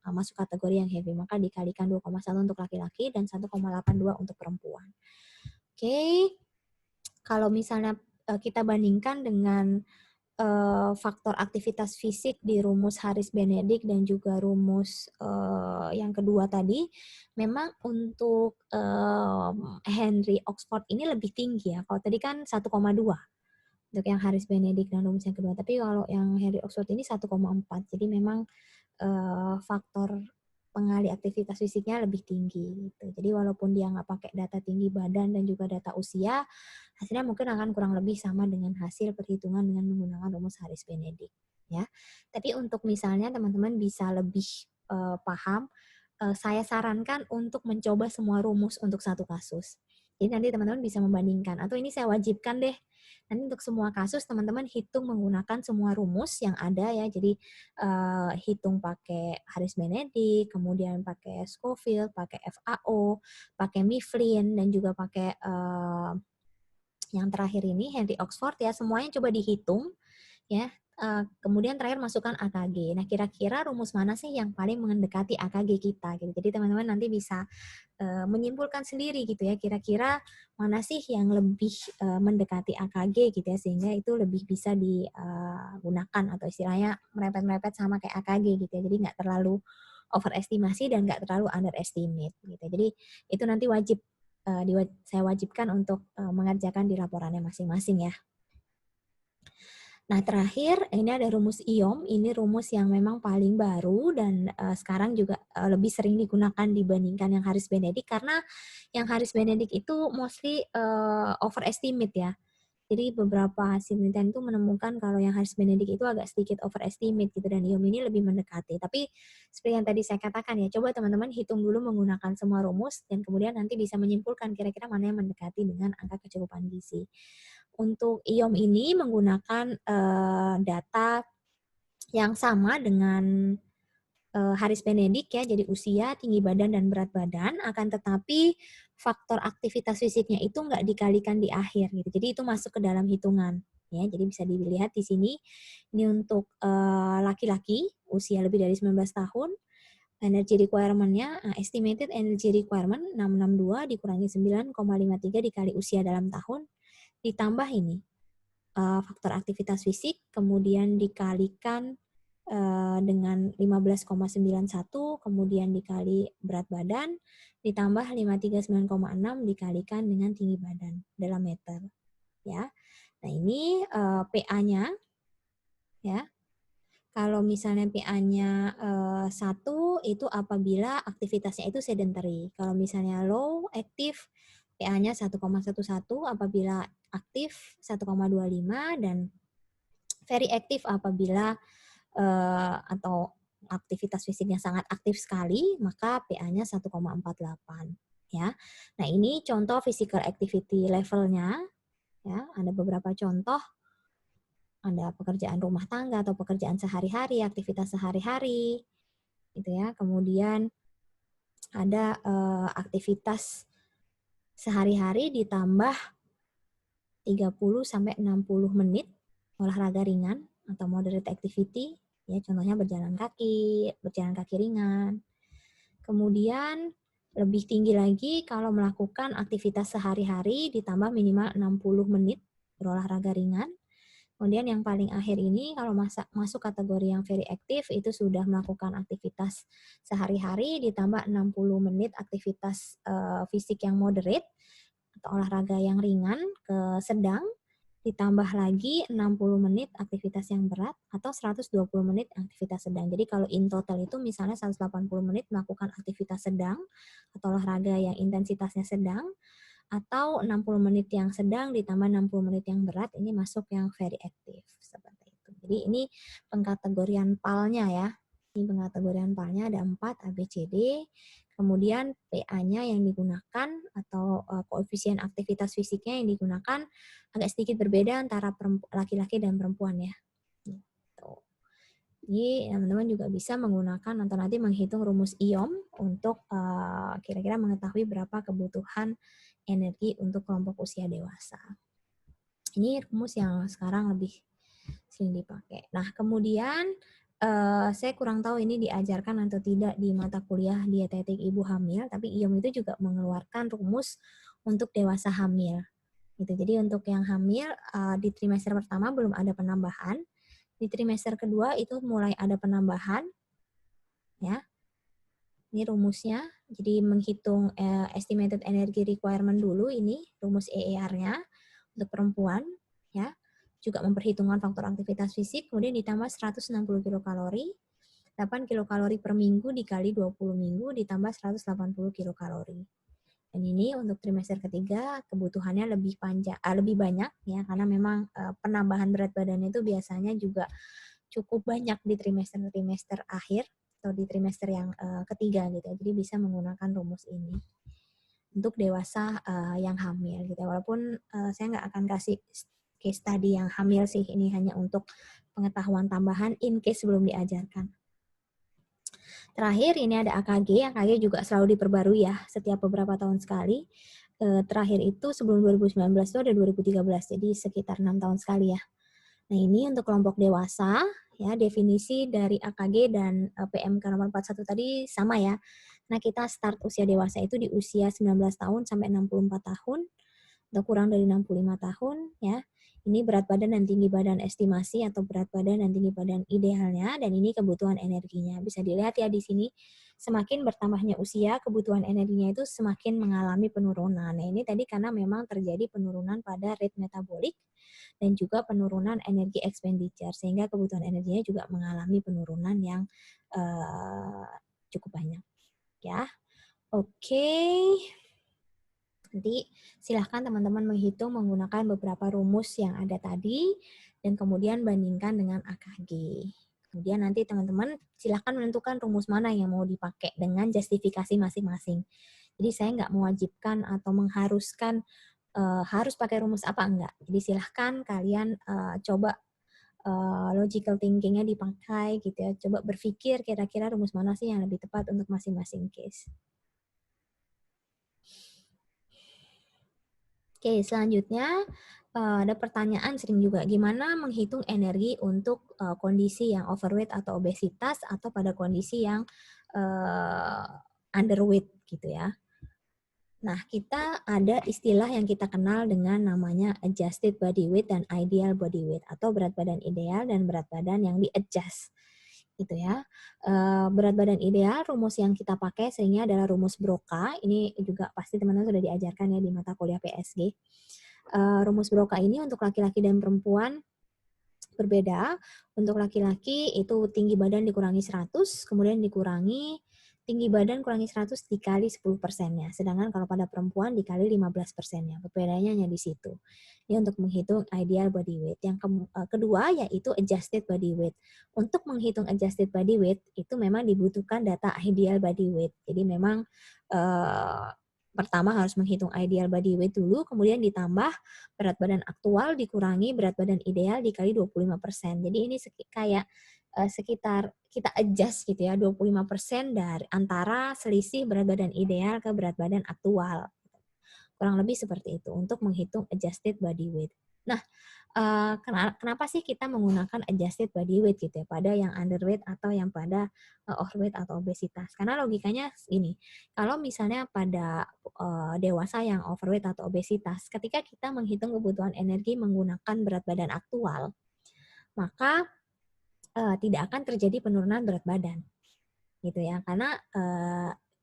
masuk kategori yang heavy, maka dikalikan 2,1 untuk laki-laki dan 1,82 untuk perempuan. Oke, kalau misalnya, kita bandingkan dengan faktor aktivitas fisik di rumus Harris Benedict dan juga rumus, yang kedua tadi, memang untuk, Henry Oxford ini lebih tinggi ya, kalau tadi kan 1,2 untuk yang Harris Benedict dan rumus yang kedua, tapi kalau yang Henry Oxford ini 1,4. Jadi memang, faktor pengali aktivitas fisiknya lebih tinggi gitu. Jadi walaupun dia nggak pakai data tinggi badan dan juga data usia, hasilnya mungkin akan kurang lebih sama dengan hasil perhitungan dengan menggunakan rumus Harris Benedict ya. Tapi untuk misalnya teman-teman bisa lebih, paham, saya sarankan untuk mencoba semua rumus untuk satu kasus. Jadi nanti teman-teman bisa membandingkan atau ini saya wajibkan deh. Nanti untuk semua kasus teman-teman hitung menggunakan semua rumus yang ada ya. Jadi hitung pakai Harris Benedict, kemudian pakai Scoville, pakai FAO, pakai Mifflin dan juga pakai yang terakhir ini Henry Oxford ya, semuanya coba dihitung ya. Kemudian terakhir masukkan AKG. Nah, kira-kira rumus mana sih yang paling mendekati AKG kita gitu. Jadi teman-teman nanti bisa menyimpulkan sendiri gitu ya, kira-kira mana sih yang lebih mendekati AKG gitu ya, sehingga itu lebih bisa digunakan atau istilahnya merepet-merepet sama kayak AKG gitu ya. Jadi nggak terlalu overestimasi dan nggak terlalu underestimate gitu. Jadi itu nanti wajib saya wajibkan untuk mengerjakan di laporannya masing-masing ya. Nah, terakhir ini ada rumus IOM, ini rumus yang memang paling baru dan sekarang juga lebih sering digunakan dibandingkan yang Harris Benedict karena yang Harris Benedict itu mostly overestimate ya. Jadi beberapa hasil penelitian itu menemukan kalau yang Harris Benedict itu agak sedikit overestimate gitu dan IOM ini lebih mendekati. Tapi seperti yang tadi saya katakan ya, coba teman-teman hitung dulu menggunakan semua rumus dan kemudian nanti bisa menyimpulkan kira-kira mana yang mendekati dengan angka kecukupan gizi. Untuk IOM ini menggunakan data yang sama dengan Harris Benedict ya, jadi usia, tinggi badan, dan berat badan, akan tetapi faktor aktivitas fisiknya itu nggak dikalikan di akhir gitu. Jadi itu masuk ke dalam hitungan ya. Jadi bisa dilihat di sini. Ini untuk laki-laki usia lebih dari 19 tahun. Energy requirement-nya estimated energy requirement 662 dikurangi 9,53 dikali usia dalam tahun ditambah ini faktor aktivitas fisik, kemudian dikalikan dengan 15,91, kemudian dikali berat badan, ditambah 539,6 dikalikan dengan tinggi badan dalam meter. Ya, nah ini PA-nya, ya. Kalau misalnya PA-nya 1 itu apabila aktivitasnya itu sedentary. Kalau misalnya low aktif, PA-nya 1,11, apabila aktif 1,25 dan very aktif apabila atau aktivitas fisiknya sangat aktif sekali, maka PA-nya 1,48 ya. Nah, ini contoh physical activity levelnya ya, ada beberapa contoh, ada pekerjaan rumah tangga atau pekerjaan sehari-hari, aktivitas sehari-hari gitu ya. Kemudian ada aktivitas sehari-hari ditambah 30 sampai 60 menit olahraga ringan atau moderate activity, ya contohnya berjalan kaki ringan. Kemudian lebih tinggi lagi kalau melakukan aktivitas sehari-hari ditambah minimal 60 menit berolahraga ringan. Kemudian yang paling akhir ini kalau masuk kategori yang very active itu sudah melakukan aktivitas sehari-hari ditambah 60 menit aktivitas fisik yang moderate atau olahraga yang ringan ke sedang ditambah lagi 60 menit aktivitas yang berat atau 120 menit aktivitas sedang. Jadi kalau in total itu misalnya 180 menit melakukan aktivitas sedang atau olahraga yang intensitasnya sedang, atau 60 menit yang sedang ditambah 60 menit yang berat, ini masuk yang very active seperti itu. Jadi ini pengkategorian PAL-nya ya. Ini pengkategorian PAL-nya ada 4 A, B, C, D. Kemudian PA-nya yang digunakan atau koefisien aktivitas fisiknya yang digunakan agak sedikit berbeda antara laki-laki dan perempuan ya. Gitu. Jadi teman-teman juga bisa menggunakan atau nanti menghitung rumus IOM untuk kira-kira mengetahui berapa kebutuhan energi untuk kelompok usia dewasa. Ini rumus yang sekarang lebih sering dipakai. Nah, kemudian saya kurang tahu ini diajarkan atau tidak di mata kuliah dietetik ibu hamil, tapi IOM itu juga mengeluarkan rumus untuk dewasa hamil. Gitu. Jadi untuk yang hamil di trimester pertama belum ada penambahan, di trimester kedua itu mulai ada penambahan, ya. Ini rumusnya. Jadi menghitung estimated energy requirement dulu ini rumus EER-nya untuk perempuan, ya. Juga memperhitungkan faktor aktivitas fisik, kemudian ditambah 160 kilokalori, 8 kilokalori per minggu dikali 20 minggu ditambah 180 kilokalori. Dan ini untuk trimester ketiga kebutuhannya lebih lebih banyak ya, karena memang penambahan berat badan itu biasanya juga cukup banyak di trimester-trimester akhir atau di trimester yang ketiga gitu. Jadi bisa menggunakan rumus ini untuk dewasa yang hamil gitu. Walaupun saya nggak akan kasih case study yang hamil sih, ini hanya untuk pengetahuan tambahan in case belum diajarkan. Terakhir ini ada AKG. AKG juga selalu diperbarui ya, setiap beberapa tahun sekali. Terakhir itu sebelum 2019 itu ada 2013, jadi sekitar 6 tahun sekali ya. Nah ini untuk kelompok dewasa, ya definisi dari AKG dan PMK nomor 41 tadi sama ya. Nah kita start usia dewasa itu di usia 19 tahun sampai 64 tahun, atau kurang dari 65 tahun ya. Ini berat badan dan tinggi badan estimasi atau berat badan dan tinggi badan idealnya, dan ini kebutuhan energinya. Bisa dilihat ya di sini, semakin bertambahnya usia, kebutuhan energinya itu semakin mengalami penurunan. Nah ini tadi karena memang terjadi penurunan pada rate metabolik dan juga penurunan energi expenditure, sehingga kebutuhan energinya juga mengalami penurunan yang cukup banyak. Ya, oke. Nanti silahkan teman-teman menghitung menggunakan beberapa rumus yang ada tadi dan kemudian bandingkan dengan AKG. Kemudian nanti teman-teman silahkan menentukan rumus mana yang mau dipakai dengan justifikasi masing-masing. Jadi saya nggak mewajibkan atau mengharuskan harus pakai rumus apa enggak. Jadi silahkan kalian coba logical thinking-nya dipakai gitu ya. Coba berpikir kira-kira rumus mana sih yang lebih tepat untuk masing-masing case. Oke, selanjutnya ada pertanyaan sering juga, gimana menghitung energi untuk kondisi yang overweight atau obesitas atau pada kondisi yang underweight gitu ya. Nah, kita ada istilah yang kita kenal dengan namanya adjusted body weight dan ideal body weight, atau berat badan ideal dan berat badan yang di-adjust gitu ya. Berat badan ideal, rumus yang kita pakai seringnya adalah rumus Broca. Ini juga pasti teman-teman sudah diajarkan ya di mata kuliah PSG. Rumus Broca ini untuk laki-laki dan perempuan berbeda. Untuk laki-laki itu tinggi badan dikurangi 100, kemudian dikurangi tinggi badan kurangi 100 dikali 10%-nya. Sedangkan kalau pada perempuan dikali 15%-nya. Perbedaannya hanya di situ. Ini untuk menghitung ideal body weight. Yang kedua yaitu adjusted body weight. Untuk menghitung adjusted body weight itu memang dibutuhkan data ideal body weight. Jadi memang pertama harus menghitung ideal body weight dulu, kemudian ditambah berat badan aktual dikurangi berat badan ideal dikali 25%. Jadi ini kayak sekitar kita adjust gitu ya, 25% dari antara selisih berat badan ideal ke berat badan aktual. Kurang lebih seperti itu untuk menghitung adjusted body weight. Nah, kenapa sih kita menggunakan adjusted body weight gitu ya pada yang underweight atau yang pada overweight atau obesitas? Karena logikanya ini, kalau misalnya pada dewasa yang overweight atau obesitas, ketika kita menghitung kebutuhan energi menggunakan berat badan aktual, maka tidak akan terjadi penurunan berat badan, gitu ya. Karena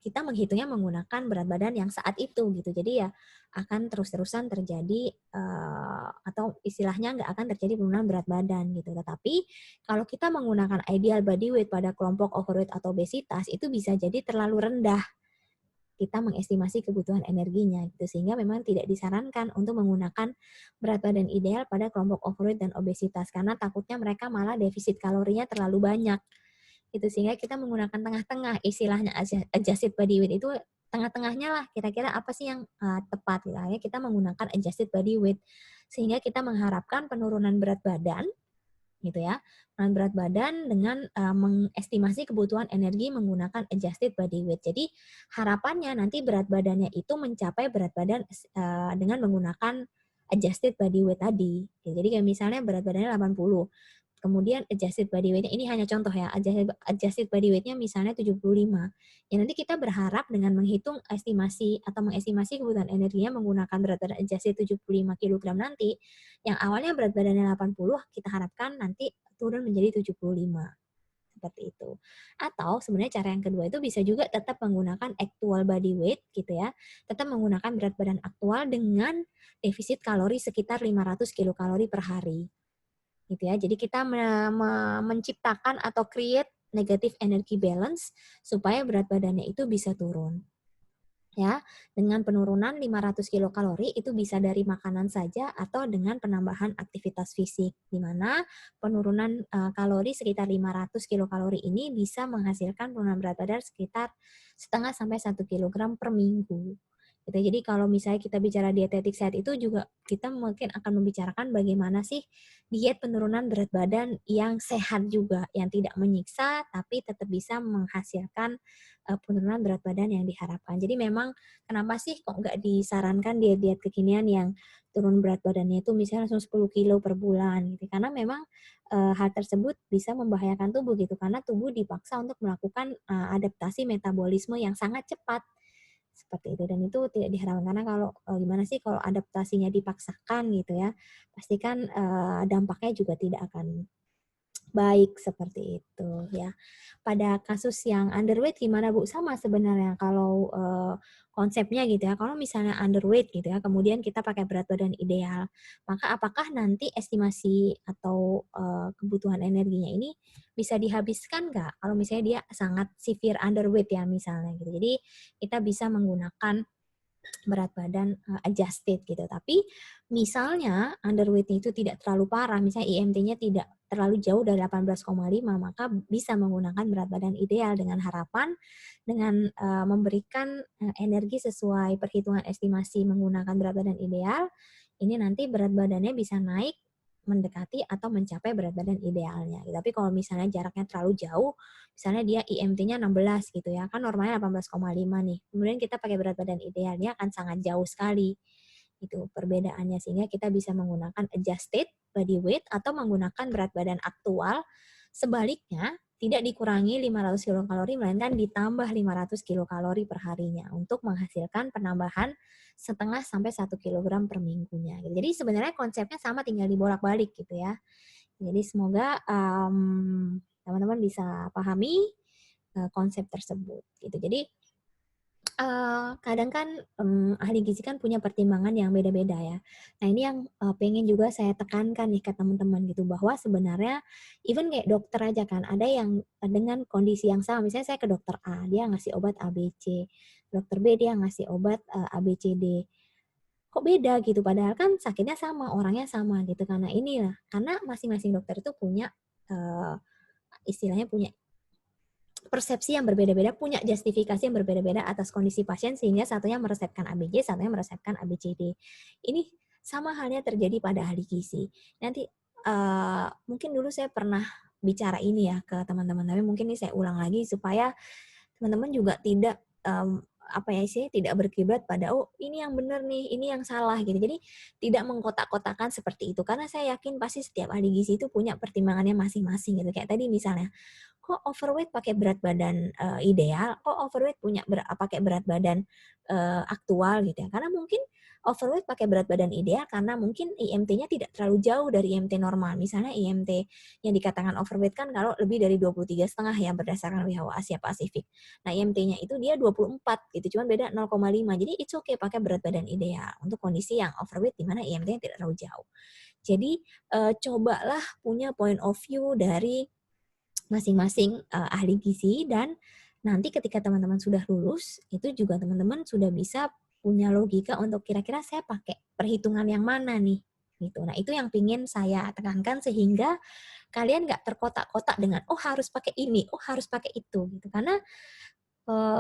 kita menghitungnya menggunakan berat badan yang saat itu gitu. Jadi ya akan terus-terusan terjadi atau istilahnya nggak akan terjadi penurunan berat badan gitu. Tetapi kalau kita menggunakan ideal body weight pada kelompok overweight atau obesitas itu bisa jadi terlalu rendah kita mengestimasi kebutuhan energinya gitu, sehingga memang tidak disarankan untuk menggunakan berat badan ideal pada kelompok overweight dan obesitas karena takutnya mereka malah defisit kalorinya terlalu banyak gitu, sehingga kita menggunakan tengah-tengah istilahnya adjusted body weight itu tengah-tengahnya lah kira-kira apa sih yang tepat gitu. Akhirnya kita menggunakan adjusted body weight sehingga kita mengharapkan penurunan berat badan gitu ya. Penurunan berat badan dengan mengestimasi kebutuhan energi menggunakan adjusted body weight. Jadi harapannya nanti berat badannya itu mencapai berat badan dengan menggunakan adjusted body weight tadi. Jadi kayak misalnya berat badannya 80, kemudian adjusted body weight-nya ini hanya contoh ya, adjusted body weight-nya misalnya 75. Ya nanti kita berharap dengan menghitung estimasi atau mengestimasi kebutuhan energinya menggunakan berat badan adjusted 75 kilogram nanti, yang awalnya berat badannya 80, kita harapkan nanti turun menjadi 75. Seperti itu. Atau sebenarnya cara yang kedua itu bisa juga tetap menggunakan actual body weight gitu ya. Tetap menggunakan berat badan aktual dengan defisit kalori sekitar 500 kilokalori per hari gitu ya. Jadi kita menciptakan atau create negative energy balance supaya berat badannya itu bisa turun. Ya, dengan penurunan 500 kilokalori itu bisa dari makanan saja atau dengan penambahan aktivitas fisik, di mana penurunan kalori sekitar 500 kilokalori ini bisa menghasilkan penurunan berat badan sekitar setengah sampai 1 kilogram per minggu. Gitu. Jadi kalau misalnya kita bicara dietetik sehat itu juga kita mungkin akan membicarakan bagaimana sih diet penurunan berat badan yang sehat juga, yang tidak menyiksa tapi tetap bisa menghasilkan penurunan berat badan yang diharapkan. Jadi memang kenapa sih kok nggak disarankan diet-diet kekinian yang turun berat badannya itu misalnya langsung 10 kilo per bulan gitu. Karena memang hal tersebut bisa membahayakan tubuh gitu karena tubuh dipaksa untuk melakukan adaptasi metabolisme yang sangat cepat seperti itu dan itu tidak diharapkan karena kalau gimana sih kalau adaptasinya dipaksakan gitu ya pastikan dampaknya juga tidak akan baik seperti itu ya. Pada kasus yang underweight gimana Bu? Sama sebenarnya kalau konsepnya gitu ya. Kalau misalnya underweight gitu ya, kemudian kita pakai berat badan ideal, maka apakah nanti estimasi atau kebutuhan energinya ini bisa dihabiskan nggak? Kalau misalnya dia sangat severe underweight ya misalnya gitu. Jadi kita bisa menggunakan berat badan adjusted gitu. Tapi misalnya underweight itu tidak terlalu parah, misalnya IMT-nya tidak terlalu jauh dari 18,5, maka bisa menggunakan berat badan ideal dengan harapan dengan memberikan energi sesuai perhitungan estimasi menggunakan berat badan ideal, ini nanti berat badannya bisa naik mendekati atau mencapai berat badan idealnya. Tapi kalau misalnya jaraknya terlalu jauh, misalnya dia IMT-nya 16 gitu ya, kan normalnya 18,5 nih. Kemudian kita pakai berat badan idealnya akan sangat jauh sekali. Itu perbedaannya sehingga kita bisa menggunakan adjusted body weight atau menggunakan berat badan aktual. Sebaliknya, tidak dikurangi 500 kilokalori melainkan ditambah 500 kilokalori per harinya untuk menghasilkan penambahan setengah sampai 1 kilogram per minggunya. Jadi sebenarnya konsepnya sama tinggal dibolak-balik gitu ya. Jadi semoga teman-teman bisa pahami konsep tersebut gitu. Jadi kadang kan ahli gizi kan punya pertimbangan yang beda-beda ya. Nah ini yang pengen juga saya tekankan nih ke teman-teman gitu bahwa sebenarnya even kayak dokter aja kan ada yang dengan kondisi yang sama. Misalnya saya ke dokter A, dia ngasih obat ABC. Dokter B dia ngasih obat ABCD. Kok beda gitu? Padahal kan sakitnya sama, orangnya sama gitu. Karena inilah, karena masing-masing dokter itu punya istilahnya punya persepsi yang berbeda-beda, punya justifikasi yang berbeda-beda atas kondisi pasien sehingga satunya meresepkan ABC, satunya meresepkan ABCD. Ini sama halnya terjadi pada ahli gizi. Nanti mungkin dulu saya pernah bicara ini ya ke teman-teman, tapi mungkin ini saya ulang lagi supaya teman-teman juga tidak apa ya sih tidak berkiblat pada oh ini yang benar nih, ini yang salah gitu. Jadi tidak mengkotak-kotakan seperti itu karena saya yakin pasti setiap ahli gizi itu punya pertimbangannya masing-masing gitu. Kayak tadi misalnya kok overweight pakai berat badan ideal, kok overweight pakai berat badan aktual gitu ya. Karena mungkin overweight pakai berat badan ideal karena mungkin IMT-nya tidak terlalu jauh dari IMT normal. Misalnya IMT yang dikatakan overweight kan kalau lebih dari 23,5 ya berdasarkan WHO Asia Pasifik. Nah, IMT-nya itu dia 24 gitu, cuman beda 0,5. Jadi it's okay pakai berat badan ideal untuk kondisi yang overweight di mana IMT-nya tidak terlalu jauh. Jadi cobalah punya point of view dari masing-masing ahli gizi, dan nanti ketika teman-teman sudah lulus, itu juga teman-teman sudah bisa punya logika untuk kira-kira saya pakai perhitungan yang mana nih, gitu. Nah, itu yang pingin saya tekankan sehingga kalian nggak terkotak-kotak dengan, oh harus pakai ini, oh harus pakai itu, gitu. Karena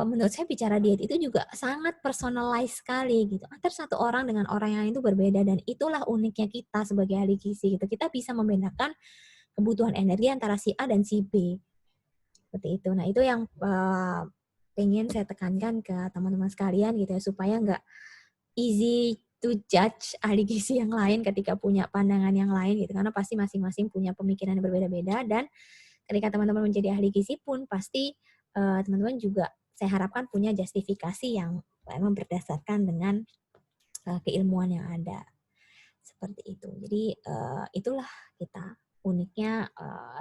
menurut saya bicara diet itu juga sangat personalized sekali gitu. Antara satu orang dengan orang yang lain itu berbeda, dan itulah uniknya kita sebagai ahli gizi gitu. Kita bisa membedakan kebutuhan energi antara si A dan si B. Seperti itu. Nah, itu yang pengen saya tekankan ke teman-teman sekalian gitu ya, supaya nggak easy to judge ahli gizi yang lain ketika punya pandangan yang lain gitu. Karena pasti masing-masing punya pemikiran yang berbeda-beda, dan ketika teman-teman menjadi ahli gizi pun pasti teman-teman juga saya harapkan punya justifikasi yang memang berdasarkan dengan keilmuan yang ada. Seperti itu. Jadi itulah kita uniknya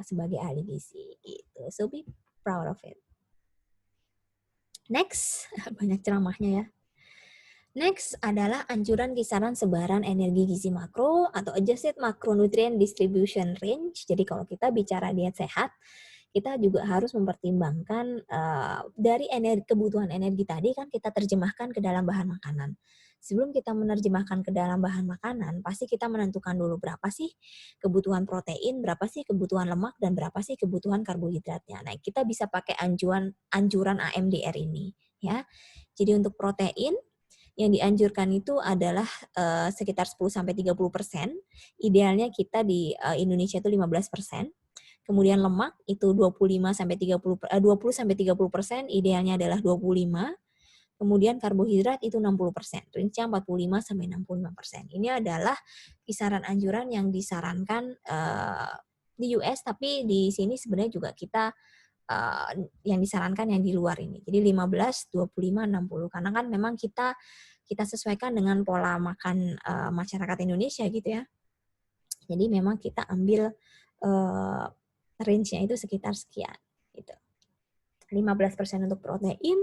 sebagai ahli gizi gitu. So be proud of it. Next, banyak ceramahnya ya. Next adalah anjuran kisaran sebaran energi gizi makro atau adjusted macronutrient distribution range. Jadi kalau kita bicara diet sehat, kita juga harus mempertimbangkan dari kebutuhan energi tadi kan kita terjemahkan ke dalam bahan makanan. Sebelum kita menerjemahkan ke dalam bahan makanan, pasti kita menentukan dulu berapa sih kebutuhan protein, berapa sih kebutuhan lemak, dan berapa sih kebutuhan karbohidratnya. Nah, kita bisa pakai anjuran AMDR ini, ya. Jadi untuk protein yang dianjurkan itu adalah sekitar 10-30%. Idealnya kita di Indonesia itu 15%. Kemudian lemak itu 20-30%, idealnya adalah 25%. Kemudian karbohidrat itu 60%, range-nya 45-65%. Ini adalah kisaran anjuran yang disarankan di US, tapi di sini sebenarnya juga kita yang disarankan yang di luar ini. Jadi 15, 25, 60. Karena kan memang kita sesuaikan dengan pola makan masyarakat Indonesia gitu ya. Jadi memang kita ambil range-nya itu sekitar sekian gitu. 15% untuk protein,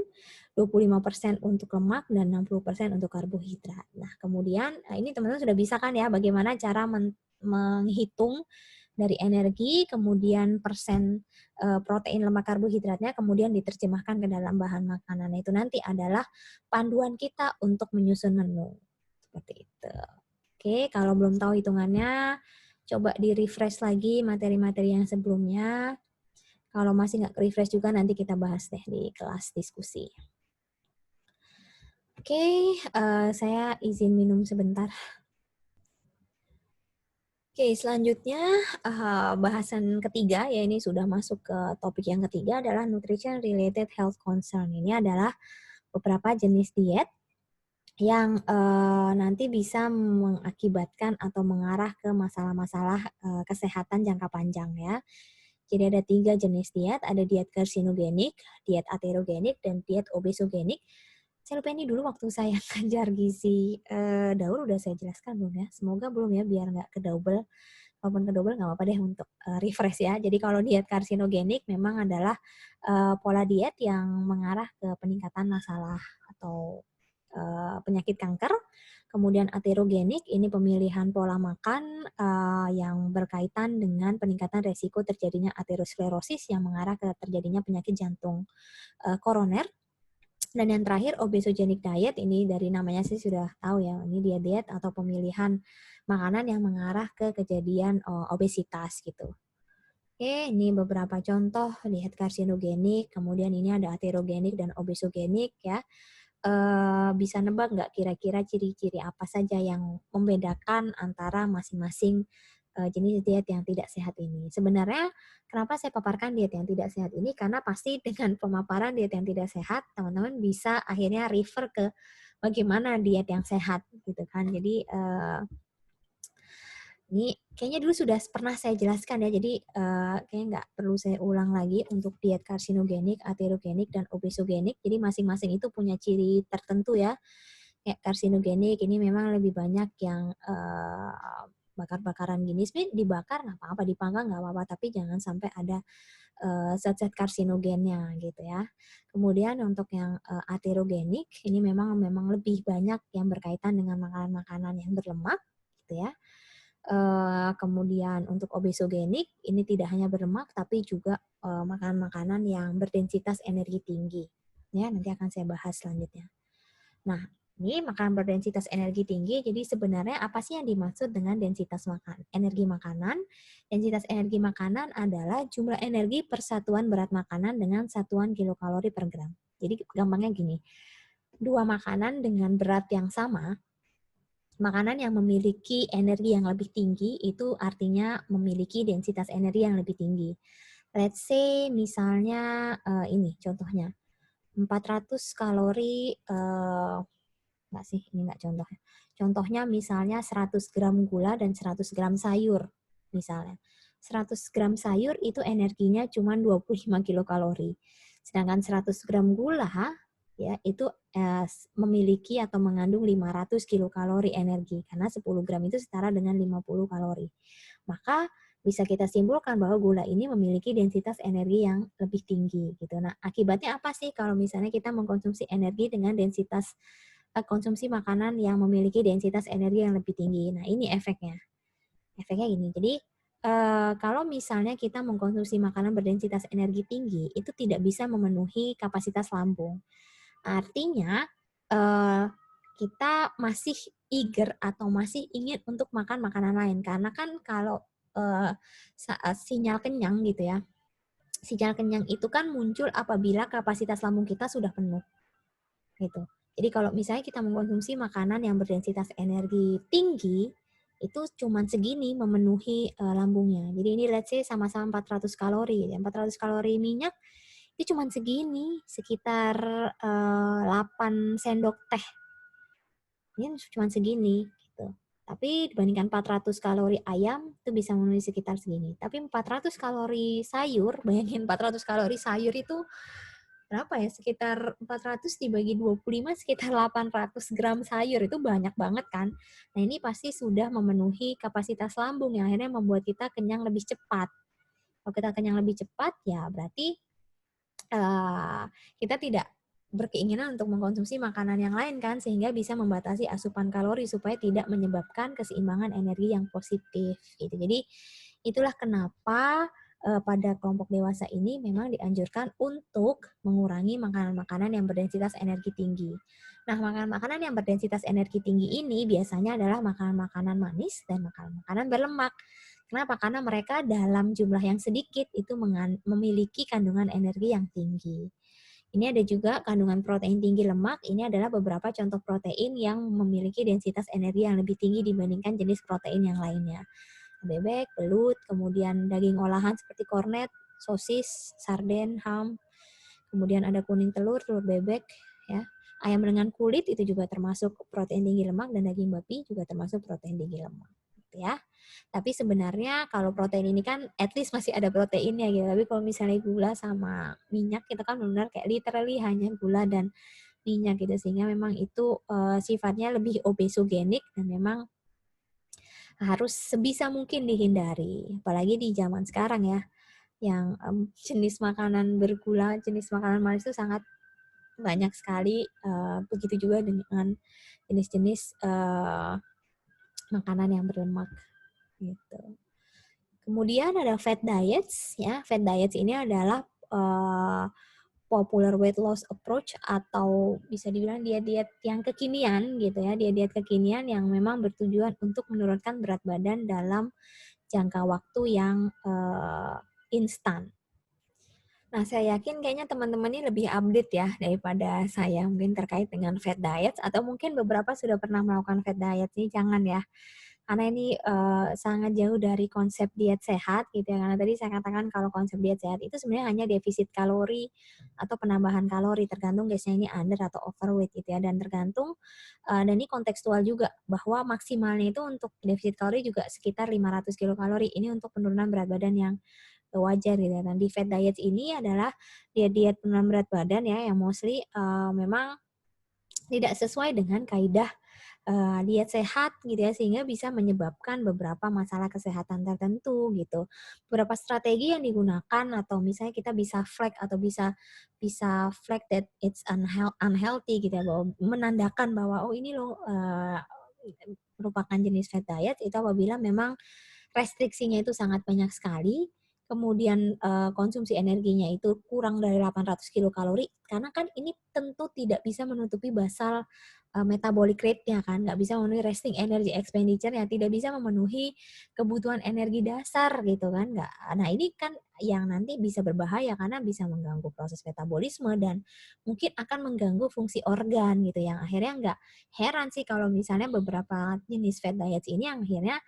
25% untuk lemak, dan 60% untuk karbohidrat. Nah, kemudian ini teman-teman sudah bisa kan ya bagaimana cara menghitung dari energi, kemudian persen protein, lemak, karbohidratnya, kemudian diterjemahkan ke dalam bahan makanan. Itu nanti adalah panduan kita untuk menyusun menu. Seperti itu. Oke, kalau belum tahu hitungannya, coba di-refresh lagi materi-materi yang sebelumnya. Kalau masih nggak refresh juga, nanti kita bahas deh di kelas diskusi. Oke, saya izin minum sebentar. Oke, selanjutnya bahasan ketiga, ya ini sudah masuk ke topik yang ketiga, adalah nutrition related health concern. Ini adalah beberapa jenis diet yang nanti bisa mengakibatkan atau mengarah ke masalah-masalah kesehatan jangka panjang ya. Jadi ada 3 jenis diet, ada diet karsinogenik, diet aterogenik, dan diet obesogenik. Saya lupa ini dulu waktu saya ngajar gizi Daur udah saya jelaskan belum ya? Semoga belum ya, biar nggak kedouble. Walaupun kedouble nggak apa-apa deh untuk refresh ya. Jadi kalau diet karsinogenik memang adalah pola diet yang mengarah ke peningkatan masalah atau penyakit kanker. Kemudian aterogenik, ini pemilihan pola makan yang berkaitan dengan peningkatan resiko terjadinya aterosklerosis yang mengarah ke terjadinya penyakit jantung koroner. Dan yang terakhir obesogenik diet, ini dari namanya sih sudah tahu ya, ini diet atau pemilihan makanan yang mengarah ke kejadian obesitas gitu. Oke, ini beberapa contoh diet karsinogenik, kemudian ini ada aterogenik dan obesogenik ya. Bisa nebak nggak kira-kira ciri-ciri apa saja yang membedakan antara masing-masing jenis diet yang tidak sehat ini? Sebenarnya kenapa saya paparkan diet yang tidak sehat ini? Karena pasti dengan pemaparan diet yang tidak sehat, teman-teman bisa akhirnya refer ke bagaimana diet yang sehat gitu kan. Jadi Ini kayaknya dulu sudah pernah saya jelaskan ya, jadi kayaknya nggak perlu saya ulang lagi untuk diet karsinogenik, aterogenik, dan obesogenik. Jadi masing-masing itu punya ciri tertentu ya. Kayak karsinogenik ini memang lebih banyak yang bakar-bakaran gini. Sebenarnya dibakar nggak apa-apa, dipanggang nggak apa-apa, tapi jangan sampai ada zat-zat karsinogennya gitu ya. Kemudian untuk yang aterogenik ini memang lebih banyak yang berkaitan dengan makanan-makanan yang berlemak gitu ya. Kemudian untuk obesogenik ini tidak hanya berlemak tapi juga makanan-makanan yang berdensitas energi tinggi. Ya, nanti akan saya bahas selanjutnya. Nah, ini makanan berdensitas energi tinggi, jadi sebenarnya apa sih yang dimaksud dengan densitas energi makanan? Densitas energi makanan adalah jumlah energi per satuan berat makanan dengan satuan kilokalori per gram. Jadi gampangnya gini, dua makanan dengan berat yang sama, makanan yang memiliki energi yang lebih tinggi itu artinya memiliki densitas energi yang lebih tinggi. Let's say misalnya ini contohnya 400 kalori enggak sih, ini enggak contohnya. Contohnya misalnya 100 gram gula dan 100 gram sayur misalnya. 100 gram sayur itu energinya cuma 25 kilokalori. Sedangkan 100 gram gula ya itu memiliki atau mengandung 500 kilokalori energi karena 10 gram itu setara dengan 50 kalori. Maka bisa kita simpulkan bahwa gula ini memiliki densitas energi yang lebih tinggi gitu. Nah, akibatnya apa sih kalau misalnya kita mengkonsumsi energi dengan densitas konsumsi makanan yang memiliki densitas energi yang lebih tinggi. Nah, ini efeknya. Efeknya gini. Jadi kalau misalnya kita mengkonsumsi makanan berdensitas energi tinggi, itu tidak bisa memenuhi kapasitas lambung. Artinya, kita masih eager atau masih ingin untuk makan makanan lain. Karena kan kalau saat sinyal kenyang gitu ya, sinyal kenyang itu kan muncul apabila kapasitas lambung kita sudah penuh. Gitu. Jadi kalau misalnya kita mengkonsumsi makanan yang berdensitas energi tinggi, itu cuman segini memenuhi lambungnya. Jadi ini let's say sama-sama 400 kalori. 400 kalori minyak itu cuma segini, sekitar 8 sendok teh. Ini cuma segini gitu. Tapi dibandingkan 400 kalori ayam itu bisa memenuhi sekitar segini. Tapi 400 kalori sayur, bayangin 400 kalori sayur itu berapa ya? Sekitar 400 dibagi 25 sekitar 800 gram sayur. Itu banyak banget kan. Nah, ini pasti sudah memenuhi kapasitas lambung yang akhirnya membuat kita kenyang lebih cepat. Kalau kita kenyang lebih cepat ya berarti kita tidak berkeinginan untuk mengkonsumsi makanan yang lain kan, sehingga bisa membatasi asupan kalori supaya tidak menyebabkan keseimbangan energi yang positif gitu. Jadi itulah kenapa pada kelompok dewasa ini memang dianjurkan untuk mengurangi makanan-makanan yang berdensitas energi tinggi. Nah, makanan-makanan yang berdensitas energi tinggi ini biasanya adalah makanan-makanan manis dan makanan-makanan berlemak. Kenapa? Karena mereka dalam jumlah yang sedikit itu memiliki kandungan energi yang tinggi. Ini ada juga kandungan protein tinggi lemak. Ini adalah beberapa contoh protein yang memiliki densitas energi yang lebih tinggi dibandingkan jenis protein yang lainnya. Bebek, belut, kemudian daging olahan seperti kornet, sosis, sarden, ham. Kemudian ada kuning telur, telur bebek, ya. Ayam dengan kulit itu juga termasuk protein tinggi lemak dan daging babi juga termasuk protein tinggi lemak, gitu ya. Tapi sebenarnya kalau protein ini kan at least masih ada proteinnya gitu. Tapi kalau misalnya gula sama minyak itu kan benar kayak literally hanya gula dan minyak gitu, sehingga memang itu sifatnya lebih obesogenik dan memang harus sebisa mungkin dihindari. Apalagi di zaman sekarang ya, yang jenis makanan bergula, jenis makanan manis itu sangat banyak sekali. Begitu juga dengan jenis-jenis makanan yang berlemak gitu. Kemudian ada fat diets, ya. Fat diets ini adalah popular weight loss approach atau bisa dibilang diet-diet yang kekinian gitu ya, diet-diet kekinian yang memang bertujuan untuk menurunkan berat badan dalam jangka waktu yang instan. Nah, saya yakin kayaknya teman-teman ini lebih update ya daripada saya mungkin terkait dengan fat diet atau mungkin beberapa sudah pernah melakukan fat diet nih, jangan ya. karena ini sangat jauh dari konsep diet sehat gitu ya. Karena tadi saya katakan kalau konsep diet sehat itu sebenarnya hanya defisit kalori atau penambahan kalori, tergantung guysnya ini under atau overweight gitu ya, dan tergantung dan ini kontekstual juga bahwa maksimalnya itu untuk defisit kalori juga sekitar 500 kilokalori. Ini untuk penurunan berat badan yang wajar gitu ya. Dan di fat diet ini adalah diet-diet penurunan berat badan ya yang mostly memang tidak sesuai dengan kaidah diet sehat gitu ya, sehingga bisa menyebabkan beberapa masalah kesehatan tertentu gitu. Beberapa strategi yang digunakan atau misalnya kita bisa flag atau bisa bisa flag that it's unhealthy gitu ya, bahwa menandakan bahwa oh ini loh merupakan jenis fat diet itu apabila memang restriksinya itu sangat banyak sekali, kemudian konsumsi energinya itu kurang dari 800 kilokalori, karena kan ini tentu tidak bisa menutupi basal metabolic rate-nya kan, nggak bisa memenuhi resting energy expenditure-nya, tidak bisa memenuhi kebutuhan energi dasar gitu kan, nggak. Nah ini kan yang nanti bisa berbahaya karena bisa mengganggu proses metabolisme dan mungkin akan mengganggu fungsi organ gitu, yang akhirnya nggak heran sih kalau misalnya beberapa jenis fat diet ini yang akhirnya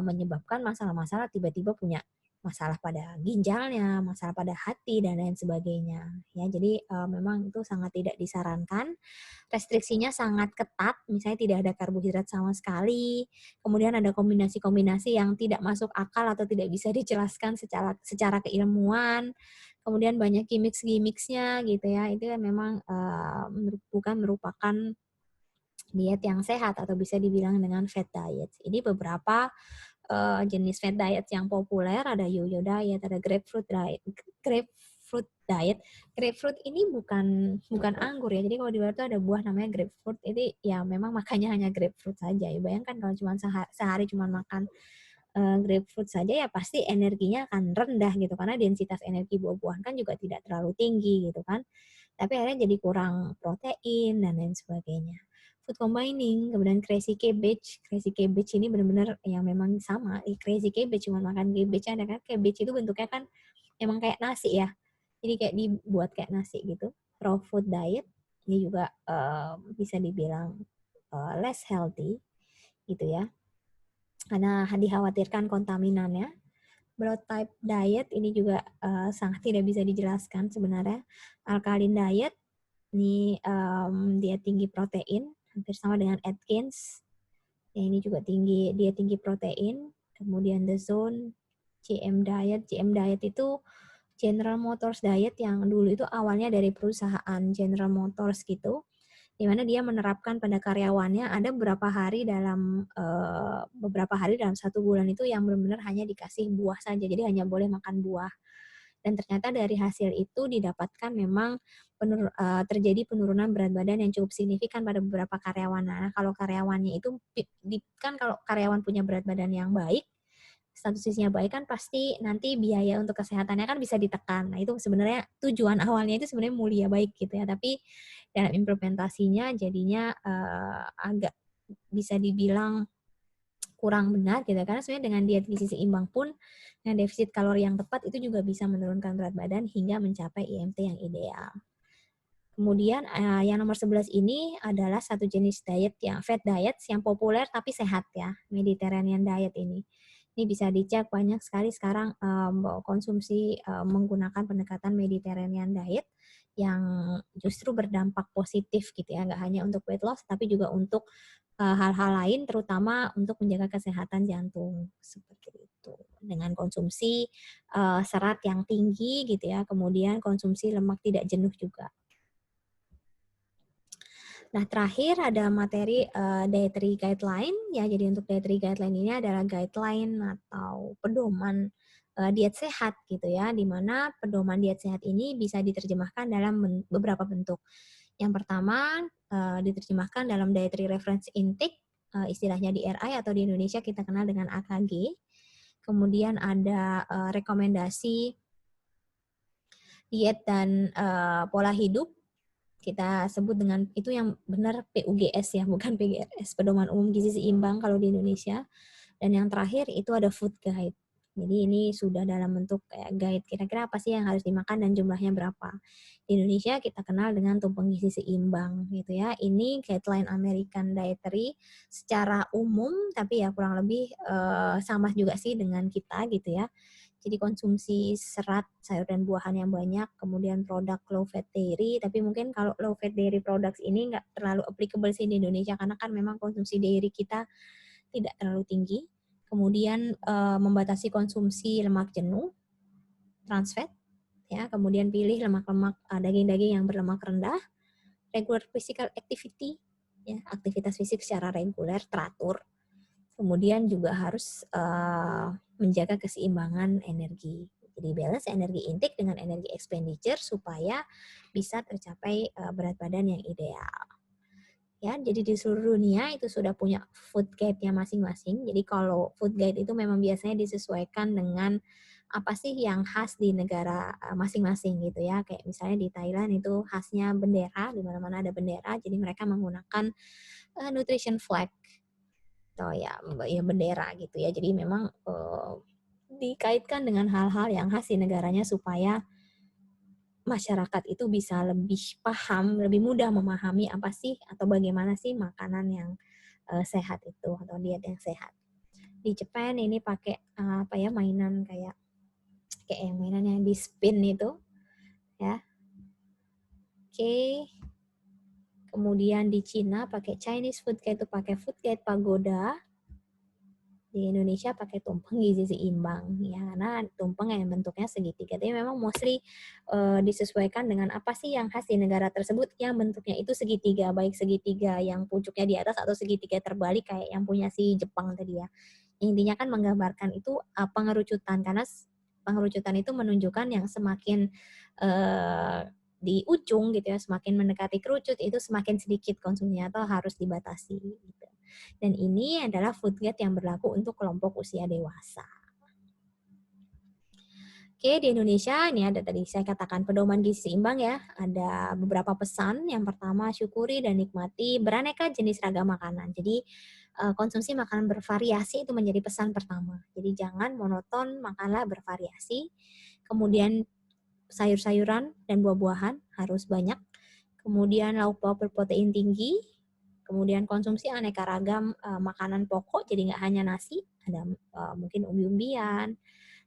menyebabkan masalah-masalah tiba-tiba punya masalah pada ginjalnya, masalah pada hati dan lain sebagainya. Ya, jadi memang itu sangat tidak disarankan. Restriksinya sangat ketat, misalnya tidak ada karbohidrat sama sekali. Kemudian ada kombinasi-kombinasi yang tidak masuk akal atau tidak bisa dijelaskan secara secara keilmuan. Kemudian banyak gimmicks-gimmicksnya gitu ya. Itu kan memang bukan merupakan diet yang sehat atau bisa dibilang dengan fat diet. Ini beberapa jenis fat diet yang populer, ada yo-yo diet, ada grapefruit diet. Grapefruit diet. Grapefruit ini bukan bukan anggur ya. Jadi kalau di luar itu ada buah namanya grapefruit. Ini ya memang makannya hanya grapefruit saja. Ya bayangkan kalau cuma sehari cuma makan grapefruit saja ya pasti energinya akan rendah gitu karena densitas energi buah-buahan kan juga tidak terlalu tinggi gitu kan. Tapi akhirnya jadi kurang protein dan lain sebagainya. Food combining, kemudian crazy cabbage. Crazy cabbage ini benar-benar yang memang sama. Crazy cabbage cuma makan cabbage ada kan. Cabbage itu bentuknya kan emang kayak nasi ya. Jadi kayak dibuat kayak nasi gitu. Raw food diet ini juga bisa dibilang less healthy gitu ya. Karena dikhawatirkan kontaminannya. Broad type diet ini juga sangat tidak bisa dijelaskan sebenarnya. Alkaline diet ini dia tinggi protein, hampir sama dengan Atkins. Ya, ini juga dia tinggi protein. Kemudian The Zone, GM Diet itu General Motors Diet yang dulu itu awalnya dari perusahaan General Motors gitu, di mana dia menerapkan pada karyawannya ada beberapa hari dalam 1 bulan itu yang benar-benar hanya dikasih buah saja, jadi hanya boleh makan buah. Dan ternyata dari hasil itu didapatkan memang terjadi penurunan berat badan yang cukup signifikan pada beberapa karyawan. Nah, kalau karyawannya itu kan kalau karyawan punya berat badan yang baik, status gizinya baik kan pasti nanti biaya untuk kesehatannya kan bisa ditekan. Nah, itu sebenarnya tujuan awalnya itu sebenarnya mulia baik gitu ya, tapi dalam implementasinya jadinya agak bisa dibilang kurang benar gitu, karena sebenarnya dengan diet gizi seimbang pun dengan defisit kalori yang tepat itu juga bisa menurunkan berat badan hingga mencapai IMT yang ideal. Kemudian yang nomor 11 ini adalah satu jenis diet yang fat diet yang populer tapi sehat ya, Mediterranean diet ini. Ini bisa dicek banyak sekali sekarang konsumsi menggunakan pendekatan Mediterranean diet yang justru berdampak positif gitu ya, nggak hanya untuk weight loss tapi juga untuk hal-hal lain terutama untuk menjaga kesehatan jantung seperti itu. Dengan konsumsi serat yang tinggi gitu ya, kemudian konsumsi lemak tidak jenuh juga. Nah, terakhir ada materi dietary guideline ya. Jadi untuk dietary guideline ini adalah guideline atau pedoman diet sehat gitu ya, di mana pedoman diet sehat ini bisa diterjemahkan dalam beberapa bentuk. Yang pertama diterjemahkan dalam dietary reference intake, istilahnya DRI atau di Indonesia kita kenal dengan AKG. Kemudian ada rekomendasi diet dan pola hidup, kita sebut dengan itu yang benar PUGS ya, bukan PGRS, Pedoman Umum Gizi Seimbang kalau di Indonesia. Dan yang terakhir itu ada food guide. Jadi ini sudah dalam bentuk kayak guide kira-kira apa sih yang harus dimakan dan jumlahnya berapa. Di Indonesia kita kenal dengan tumpeng gizi seimbang gitu ya. Ini guideline American Dietary secara umum tapi ya kurang lebih sama juga sih dengan kita gitu ya. Jadi konsumsi serat, sayur dan buahan yang banyak, kemudian produk low fat dairy, tapi mungkin kalau low fat dairy products ini nggak terlalu applicable sih di Indonesia karena kan memang konsumsi dairy kita tidak terlalu tinggi. Kemudian membatasi konsumsi lemak jenuh, trans fat, ya. Kemudian pilih lemak-lemak daging-daging yang berlemak rendah, regular physical activity, ya, aktivitas fisik secara reguler teratur. Kemudian juga harus menjaga keseimbangan energi. Jadi balance energi intake dengan energi expenditure supaya bisa tercapai berat badan yang ideal. Ya, jadi di seluruh dunia itu sudah punya food guide-nya masing-masing. Jadi kalau food guide itu memang biasanya disesuaikan dengan apa sih yang khas di negara masing-masing gitu ya. Kayak misalnya di Thailand itu khasnya bendera, di mana-mana ada bendera, jadi mereka menggunakan nutrition flag atau ya bendera gitu ya. Jadi memang dikaitkan dengan hal-hal yang khas di negaranya supaya masyarakat itu bisa lebih paham, lebih mudah memahami apa sih atau bagaimana sih makanan yang sehat itu atau diet yang sehat. Di Jepang ini pakai apa ya mainan kayak yang mainan yang di spin itu ya. Oke. Kemudian di Cina pakai Chinese food guide itu pakai food guide pagoda. Di Indonesia pakai tumpeng gizi seimbang ya karena tumpeng yang bentuknya segitiga tapi memang mostly disesuaikan dengan apa sih yang khas di negara tersebut yang bentuknya itu segitiga baik segitiga yang pucuknya di atas atau segitiga terbalik kayak yang punya si Jepang tadi ya intinya kan menggambarkan itu pengerucutan karena pengerucutan itu menunjukkan yang semakin di ujung gitu ya semakin mendekati kerucut itu semakin sedikit konsumsinya atau harus dibatasi gitu. Dan ini adalah food guide yang berlaku untuk kelompok usia dewasa. Oke, di Indonesia ini ada tadi saya katakan pedoman gizi seimbang ya. Ada beberapa pesan. Yang pertama, syukuri dan nikmati beraneka jenis ragam makanan. Jadi konsumsi makanan bervariasi itu menjadi pesan pertama. Jadi jangan monoton, makanlah bervariasi. Kemudian sayur-sayuran dan buah-buahan harus banyak. Kemudian lauk pauk berprotein tinggi, kemudian konsumsi aneka ragam makanan pokok, jadi nggak hanya nasi, ada mungkin umbi-umbian,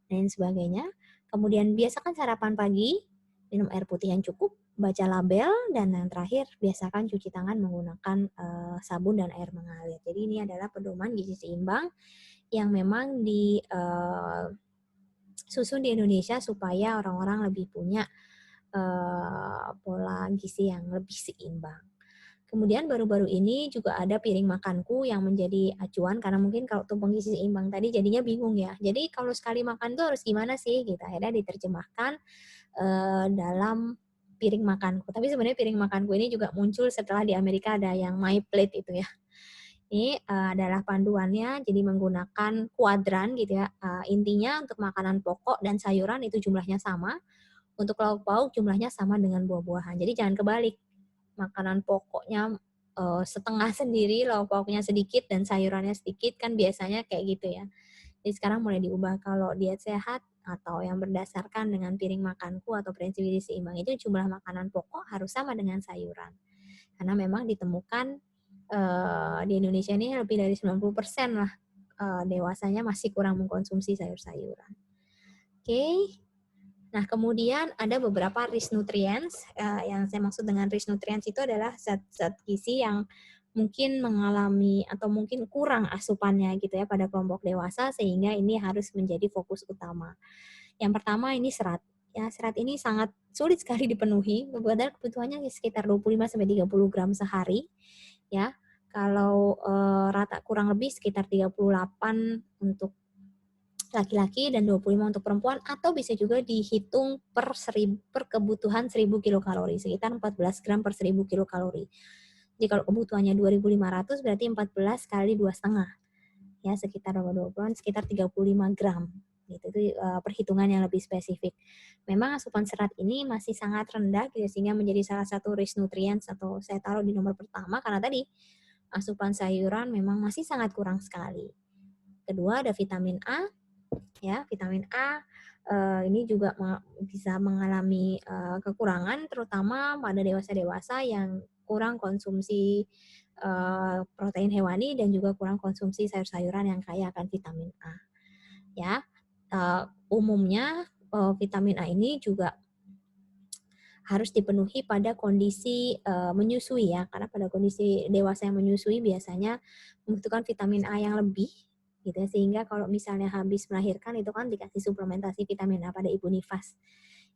dan sebagainya. Kemudian biasakan sarapan pagi, minum air putih yang cukup, baca label, dan yang terakhir biasakan cuci tangan menggunakan sabun dan air mengalir. Jadi ini adalah pedoman gizi seimbang yang memang disusun di Indonesia supaya orang-orang lebih punya pola gizi yang lebih seimbang. Kemudian baru-baru ini juga ada piring makanku yang menjadi acuan karena mungkin kalau tumpeng gizi seimbang tadi jadinya bingung ya. Jadi kalau sekali makan tuh harus gimana sih? Gitu. Akhirnya diterjemahkan dalam piring makanku. Tapi sebenarnya piring makanku ini juga muncul setelah di Amerika ada yang My Plate itu ya. Ini adalah panduannya, jadi menggunakan kuadran gitu ya. Intinya untuk makanan pokok dan sayuran itu jumlahnya sama. Untuk lauk pauk jumlahnya sama dengan buah-buahan. Jadi jangan kebalik. Makanan pokoknya setengah sendiri, lauk pauknya sedikit dan sayurannya sedikit kan biasanya kayak gitu ya. Jadi sekarang mulai diubah kalau diet sehat atau yang berdasarkan dengan piring makanku atau prinsip gizi seimbang itu jumlah makanan pokok harus sama dengan sayuran. Karena memang ditemukan di Indonesia ini lebih dari 90% lah dewasanya masih kurang mengkonsumsi sayur-sayuran. Oke. Nah, kemudian ada beberapa rich nutrients. Yang saya maksud dengan rich nutrients itu adalah zat-zat gizi yang mungkin mengalami atau mungkin kurang asupannya gitu ya pada kelompok dewasa sehingga ini harus menjadi fokus utama. Yang pertama ini serat. Ya, serat ini sangat sulit sekali dipenuhi. Padahal kebutuhannya sekitar 25 sampai 30 gram sehari. Ya. Kalau rata kurang lebih sekitar 38 untuk laki-laki dan 25 untuk perempuan atau bisa juga dihitung per kebutuhan 1000 kilokalori sekitar 14 gram per 1000 kilokalori. Jadi kalau kebutuhannya 2500 berarti 14 kali 2,5 ya sekitar 20 sekitar 35 gram. Gitu, itu perhitungan yang lebih spesifik. Memang asupan serat ini masih sangat rendah gitu, sehingga menjadi salah satu rich nutrients atau saya taruh di nomor pertama karena tadi asupan sayuran memang masih sangat kurang sekali. Kedua ada vitamin A, Ya, vitamin A ini juga bisa mengalami kekurangan, terutama pada dewasa-dewasa yang kurang konsumsi protein hewani dan juga kurang konsumsi sayur-sayuran yang kaya akan vitamin A. Ya, umumnya vitamin A ini juga harus dipenuhi pada kondisi menyusui ya, karena pada kondisi dewasa yang menyusui biasanya membutuhkan vitamin A yang lebih gitu ya, sehingga kalau misalnya habis melahirkan itu kan dikasih suplementasi vitamin A pada ibu nifas.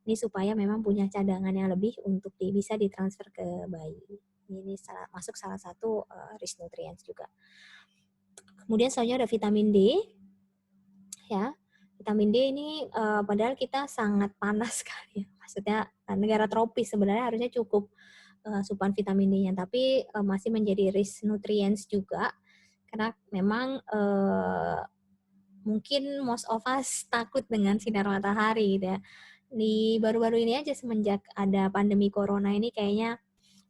Ini supaya memang punya cadangan yang lebih untuk bisa ditransfer ke bayi. Ini masuk salah satu rich nutrients juga. Kemudian selanjutnya ada vitamin D ya. Vitamin D ini padahal kita sangat panas sekali ya. Maksudnya negara tropis sebenarnya harusnya cukup asupan vitamin D-nya, tapi masih menjadi rich nutrients juga karena memang mungkin most of us takut dengan sinar matahari gitu ya. Di baru-baru ini aja semenjak ada pandemi corona ini kayaknya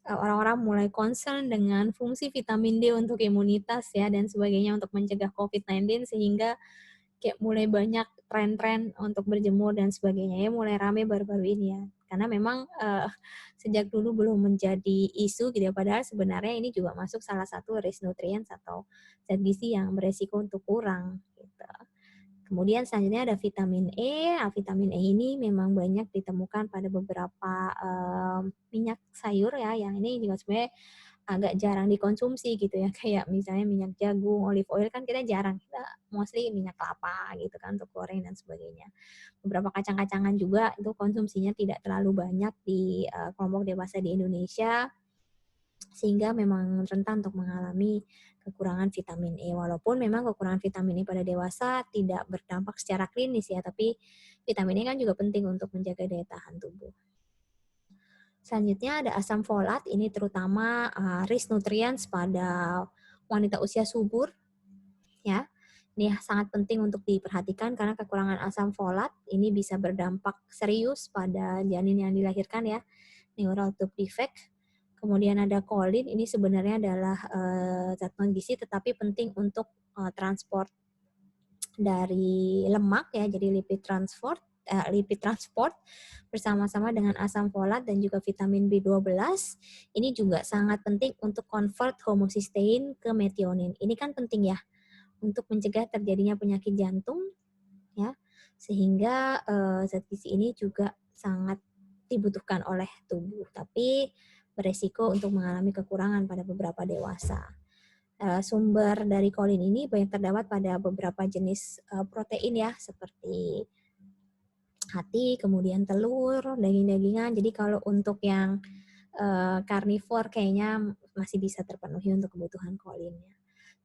orang-orang mulai concern dengan fungsi vitamin D untuk imunitas ya dan sebagainya untuk mencegah COVID-19 sehingga kayak mulai banyak tren-tren untuk berjemur dan sebagainya ya, mulai rame baru-baru ini ya. Karena memang sejak dulu belum menjadi isu gitu ya, padahal sebenarnya ini juga masuk salah satu rich nutrients atau zat gizi yang beresiko untuk kurang gitu. Kemudian selanjutnya ada vitamin E. Nah, vitamin E ini memang banyak ditemukan pada beberapa minyak sayur ya, yang ini juga sebenarnya agak jarang dikonsumsi gitu ya, kayak misalnya minyak jagung, olive oil kan kita jarang, kita mostly minyak kelapa gitu kan untuk goreng dan sebagainya. Beberapa kacang-kacangan juga itu konsumsinya tidak terlalu banyak di kelompok dewasa di Indonesia, sehingga memang rentan untuk mengalami kekurangan vitamin E. Walaupun memang kekurangan vitamin E pada dewasa tidak berdampak secara klinis ya, tapi vitamin E kan juga penting untuk menjaga daya tahan tubuh. Selanjutnya ada asam folat, ini terutama rich nutrients pada wanita usia subur ya. Ini sangat penting untuk diperhatikan karena kekurangan asam folat ini bisa berdampak serius pada janin yang dilahirkan ya, neural tube defect. Kemudian ada kolin, ini sebenarnya adalah zat non gizi tetapi penting untuk transport dari lemak ya, jadi lipid transport bersama-sama dengan asam folat dan juga vitamin B12. Ini juga sangat penting untuk convert homocysteine ke methionine. Ini kan penting ya untuk mencegah terjadinya penyakit jantung ya. Sehingga zat gizi ini juga sangat dibutuhkan oleh tubuh, tapi beresiko untuk mengalami kekurangan pada beberapa dewasa. Sumber dari kolin ini banyak terdapat pada beberapa jenis protein ya, seperti hati, kemudian telur, daging-dagingan. Jadi kalau untuk yang karnivor kayaknya masih bisa terpenuhi untuk kebutuhan kolinnya.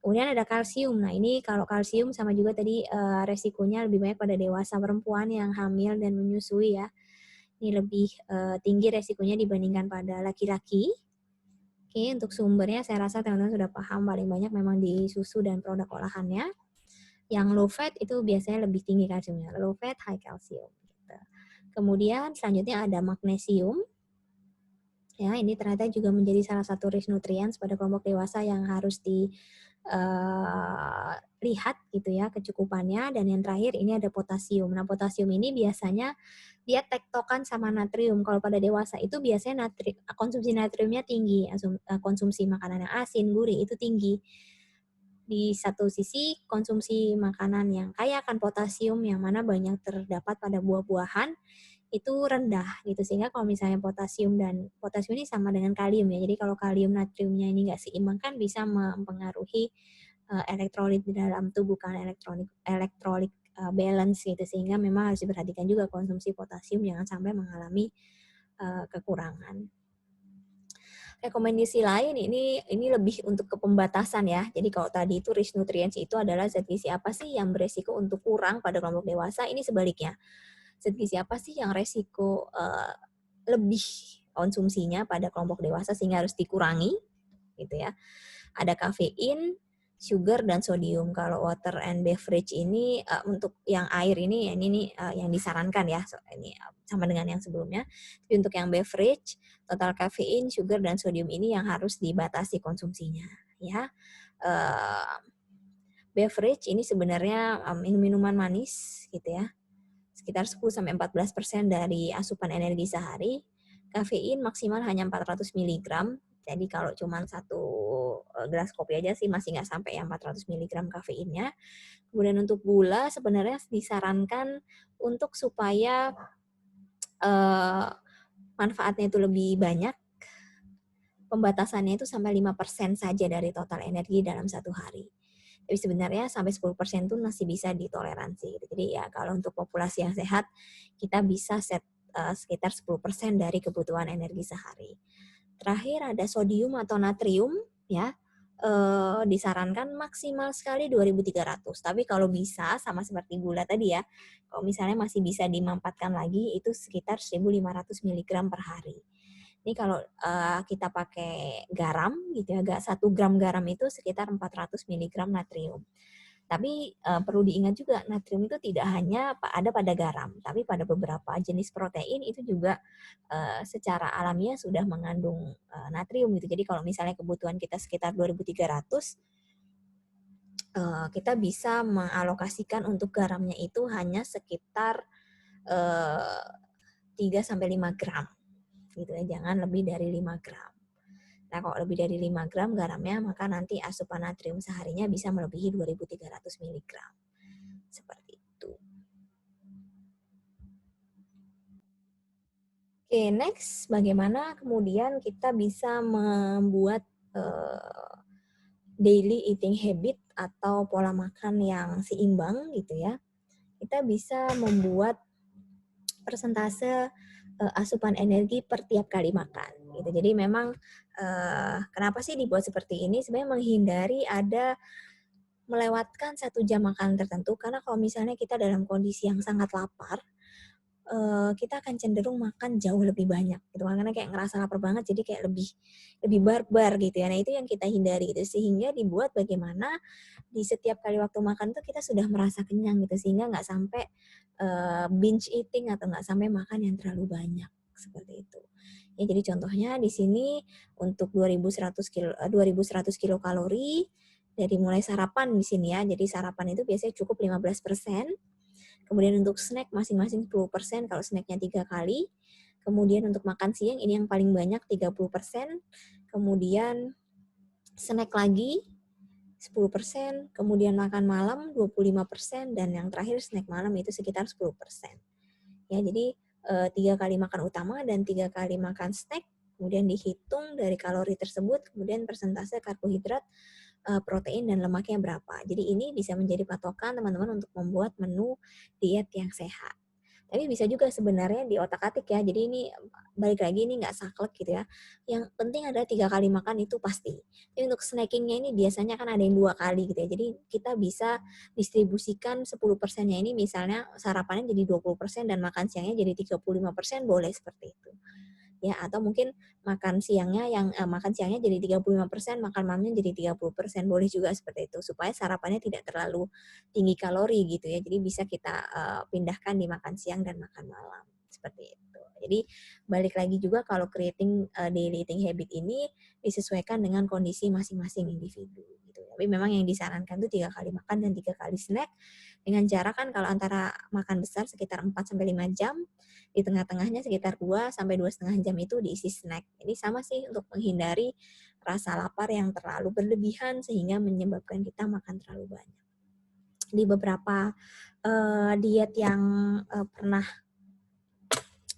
Kemudian ada kalsium. Nah ini kalau kalsium sama juga tadi resikonya lebih banyak pada dewasa perempuan yang hamil dan menyusui ya. Ini lebih tinggi resikonya dibandingkan pada laki-laki. Oke, untuk sumbernya saya rasa teman-teman sudah paham, paling banyak memang di susu dan produk olahannya. Yang low fat itu biasanya lebih tinggi kalsiumnya, low fat, high calcium. Gitu. Kemudian selanjutnya ada magnesium. Ya, ini ternyata juga menjadi salah satu rich nutrients pada kelompok dewasa yang harus dilihat gitu ya kecukupannya. Dan yang terakhir ini ada potasium. Nah, potasium ini biasanya dia tektokan sama natrium. Kalau pada dewasa itu biasanya konsumsi natriumnya tinggi, konsumsi makanan yang asin, gurih itu tinggi. Di satu sisi konsumsi makanan yang kaya akan potasium yang mana banyak terdapat pada buah-buahan itu rendah gitu, sehingga kalau misalnya potasium ini sama dengan kalium ya, jadi kalau kalium natriumnya ini nggak seimbang kan bisa mempengaruhi elektrolit di dalam tubuh kan, elektrolit balance gitu, sehingga memang harus diperhatikan juga konsumsi potasium jangan sampai mengalami kekurangan. Rekomendasi lain ini lebih untuk ke pembatasan ya. Jadi kalau tadi itu rich nutrients itu adalah zat gizi apa sih yang beresiko untuk kurang pada kelompok dewasa, ini sebaliknya. Zat gizi apa sih yang resiko lebih konsumsinya pada kelompok dewasa sehingga harus dikurangi gitu ya. Ada kafein, sugar dan sodium. Kalau water and beverage ini untuk yang air ini yang disarankan ya. So, ini sama dengan yang sebelumnya. Tapi untuk yang beverage, total kafein, sugar dan sodium ini yang harus dibatasi konsumsinya ya. beverage ini sebenarnya minuman manis gitu ya. Sekitar 10-14% dari asupan energi sehari. Kafein maksimal hanya 400 mg. Jadi kalau cuma satu gelas kopi aja sih masih nggak sampai ya 400 mg kafeinnya. Kemudian untuk gula sebenarnya disarankan untuk supaya manfaatnya itu lebih banyak, pembatasannya itu sampai 5% saja dari total energi dalam satu hari. Tapi sebenarnya sampai 10% itu masih bisa ditoleransi. Jadi ya kalau untuk populasi yang sehat, kita bisa set sekitar 10% dari kebutuhan energi sehari. Terakhir ada sodium atau natrium, ya. Disarankan maksimal sekali 2.300. Tapi kalau bisa sama seperti gula tadi ya, kalau misalnya masih bisa dimanfaatkan lagi itu sekitar 1.500 mg per hari. Ini kalau kita pakai garam gitu ya, 1 gram garam itu sekitar 400 mg natrium. Tapi perlu diingat juga natrium itu tidak hanya ada pada garam, tapi pada beberapa jenis protein itu juga secara alamiah sudah mengandung natrium gitu. Jadi kalau misalnya kebutuhan kita sekitar 2.300, kita bisa mengalokasikan untuk garamnya itu hanya sekitar 3-5 gram gitu ya, jangan lebih dari 5 gram. Nah, kalau lebih dari 5 gram garamnya, maka nanti asupan natrium seharinya bisa melebihi 2.300 mg. Seperti itu. Oke, next, bagaimana kemudian kita bisa membuat daily eating habit atau pola makan yang seimbang gitu ya. Kita bisa membuat persentase asupan energi per tiap kali makan gitu. Jadi memang kenapa sih dibuat seperti ini? Sebenarnya menghindari ada melewatkan 1 jam makan tertentu, karena kalau misalnya kita dalam kondisi yang sangat lapar, kita akan cenderung makan jauh lebih banyak gitu kan, karena kayak ngerasa lapar banget jadi kayak lebih barbar gitu ya. Nah, itu yang kita hindari gitu, sehingga dibuat bagaimana di setiap kali waktu makan tuh kita sudah merasa kenyang gitu, sehingga nggak sampai binge eating atau nggak sampai makan yang terlalu banyak, seperti itu. Ya, jadi contohnya di sini untuk 2.100 kilokalori dari mulai sarapan di sini ya. Jadi sarapan itu biasanya cukup 15%. Kemudian untuk snack masing-masing 10%, kalau snacknya 3 kali. Kemudian untuk makan siang ini yang paling banyak 30%. Kemudian snack lagi 10%, kemudian makan malam 25%, dan yang terakhir snack malam itu sekitar 10%. Ya, jadi 3 kali makan utama dan 3 kali makan snack, kemudian dihitung dari kalori tersebut, kemudian persentase karbohidrat, protein dan lemaknya berapa. Jadi ini bisa menjadi patokan teman-teman untuk membuat menu diet yang sehat. Tapi bisa juga sebenarnya di otak-atik ya. Jadi ini balik lagi ini nggak saklek gitu ya. Yang penting adalah 3 kali makan itu pasti. Tapi untuk snackingnya ini biasanya kan ada yang 2 kali gitu ya. Jadi kita bisa distribusikan 10%-nya ini misalnya sarapannya jadi 20% dan makan siangnya jadi 35%, boleh seperti itu. Ya, atau mungkin makan siangnya jadi 35%, makan malamnya jadi 30%, boleh juga seperti itu supaya sarapannya tidak terlalu tinggi kalori gitu ya. Jadi bisa kita pindahkan di makan siang dan makan malam seperti itu. Jadi balik lagi juga kalau creating daily eating habit ini disesuaikan dengan kondisi masing-masing individu gitu. Tapi memang yang disarankan itu 3 kali makan dan 3 kali snack, dengan jarak kan kalau antara makan besar sekitar 4-5 jam, di tengah-tengahnya sekitar 2-2,5 jam itu diisi snack. Ini sama sih untuk menghindari rasa lapar yang terlalu berlebihan sehingga menyebabkan kita makan terlalu banyak. Di beberapa diet yang pernah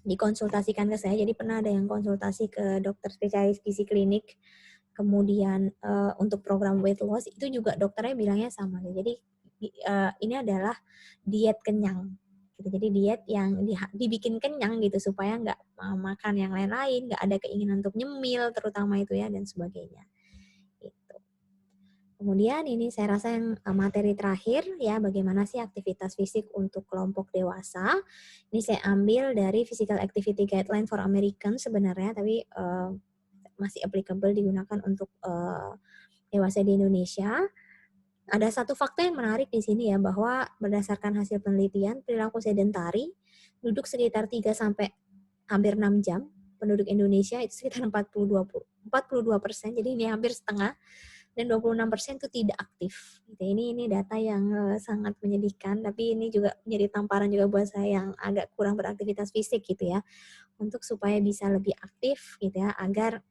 dikonsultasikan ke saya, jadi pernah ada yang konsultasi ke dokter spesialis gizi klinik, kemudian untuk program weight loss itu juga dokternya bilangnya sama. Jadi ini adalah diet kenyang. Jadi diet yang dibikin kenyang gitu supaya nggak makan yang lain-lain, nggak ada keinginan untuk nyemil terutama itu ya dan sebagainya. Gitu. Kemudian ini saya rasa yang materi terakhir ya, bagaimana sih aktivitas fisik untuk kelompok dewasa. Ini saya ambil dari Physical Activity Guideline for Americans sebenarnya, tapi masih applicable digunakan untuk dewasa di Indonesia. Ada satu fakta yang menarik di sini ya, bahwa berdasarkan hasil penelitian perilaku sedentari, duduk sekitar 3 sampai hampir 6 jam, penduduk Indonesia itu sekitar 42%, jadi ini hampir setengah, dan 26% itu tidak aktif. Gitu. Ini data yang sangat menyedihkan, tapi ini juga menjadi tamparan juga buat saya yang agak kurang beraktivitas fisik gitu ya, untuk supaya bisa lebih aktif gitu ya, agar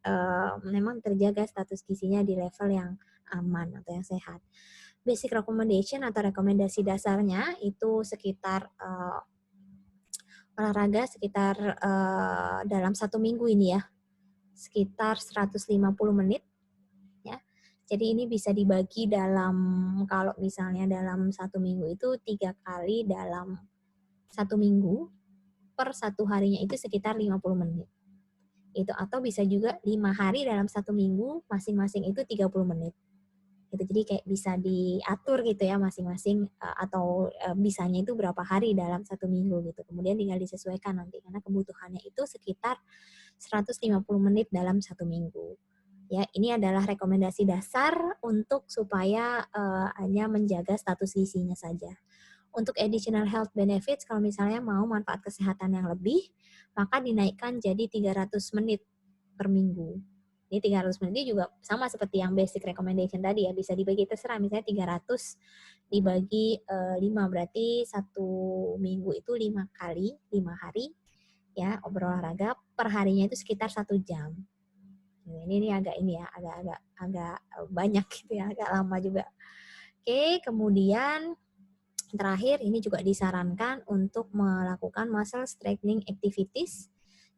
memang terjaga status gizinya di level yang aman atau yang sehat. Basic recommendation atau rekomendasi dasarnya itu sekitar olahraga sekitar dalam 1 minggu ini ya, sekitar 150 menit ya. Jadi ini bisa dibagi dalam, kalau misalnya dalam 1 minggu itu 3 kali dalam 1 minggu, per 1 harinya itu sekitar 50 menit. Itu atau bisa juga 5 hari dalam 1 minggu, masing-masing itu 30 menit. Gitu. Jadi kayak bisa diatur gitu ya masing-masing atau bisanya itu berapa hari dalam 1 minggu gitu. Kemudian tinggal disesuaikan nanti karena kebutuhannya itu sekitar 150 menit dalam 1 minggu. Ya, ini adalah rekomendasi dasar untuk supaya hanya menjaga status gizinya saja. Untuk additional health benefits, kalau misalnya mau manfaat kesehatan yang lebih, maka dinaikkan jadi 300 menit per minggu. Ini 300 menit juga sama seperti yang basic recommendation tadi ya, bisa dibagi terserah, misalnya 300 dibagi 5, berarti 1 minggu itu 5 kali, 5 hari, ya, berolahraga, per harinya itu sekitar 1 jam. Ini agak banyak gitu ya, agak lama juga. Oke, kemudian terakhir ini juga disarankan untuk melakukan muscle strengthening activities.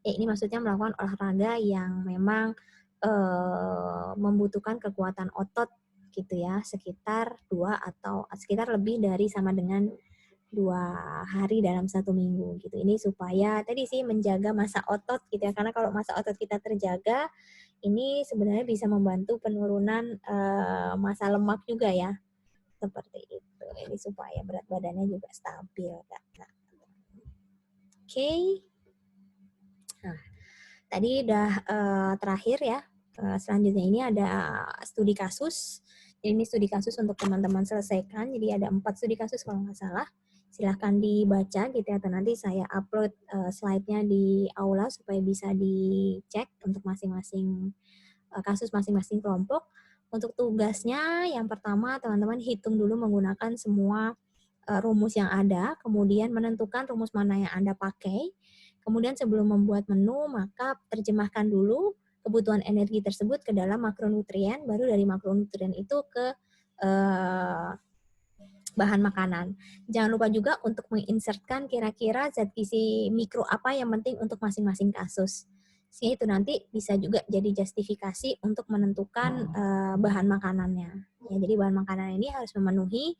Ya, ini maksudnya melakukan olahraga yang memang membutuhkan kekuatan otot gitu ya, sekitar lebih dari sama dengan 2 hari dalam 1 minggu gitu. Ini supaya tadi sih menjaga massa otot gitu ya, karena kalau massa otot kita terjaga, ini sebenarnya bisa membantu penurunan massa lemak juga ya, seperti itu. Ini supaya berat badannya juga stabil, Kak. Oke. Nah, tadi udah terakhir ya. Selanjutnya ini ada studi kasus. Ini studi kasus untuk teman-teman selesaikan. Jadi ada 4 studi kasus kalau nggak salah. Silahkan dibaca gitu ya, atau nanti saya upload slide-nya di aula supaya bisa dicek untuk masing-masing kasus masing-masing kelompok. Untuk tugasnya, yang pertama teman-teman hitung dulu menggunakan semua rumus yang ada, kemudian menentukan rumus mana yang Anda pakai. Kemudian sebelum membuat menu, maka terjemahkan dulu kebutuhan energi tersebut ke dalam makronutrien, baru dari makronutrien itu ke bahan makanan. Jangan lupa juga untuk menginsertkan kira-kira zat gizi mikro apa yang penting untuk masing-masing kasus. Sehingga itu nanti bisa juga jadi justifikasi untuk menentukan bahan makanannya. Ya, jadi bahan makanan ini harus memenuhi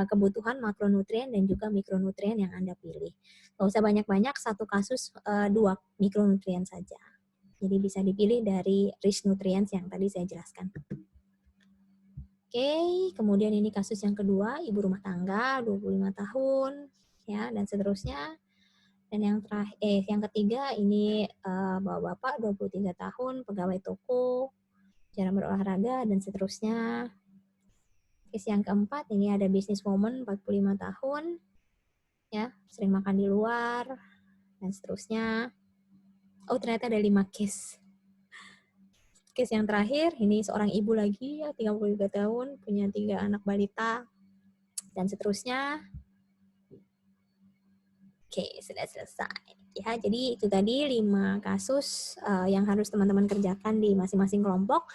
kebutuhan makronutrien dan juga mikronutrien yang Anda pilih. Nggak usah banyak-banyak, satu kasus 2 mikronutrien saja. Jadi bisa dipilih dari rich nutrients yang tadi saya jelaskan. Oke, kemudian ini kasus yang kedua, ibu rumah tangga 25 tahun ya, dan seterusnya. Dan yang ketiga ini bapak-bapak 23 tahun, pegawai toko, jarang berolahraga dan seterusnya. Case yang keempat ini ada businesswoman 45 tahun ya, sering makan di luar dan seterusnya. Oh, ternyata ada 5 case. Case yang terakhir, ini seorang ibu lagi ya, 33 tahun, punya 3 anak balita, dan seterusnya. Oke, sudah selesai. Ya, jadi itu tadi 5 kasus yang harus teman-teman kerjakan di masing-masing kelompok,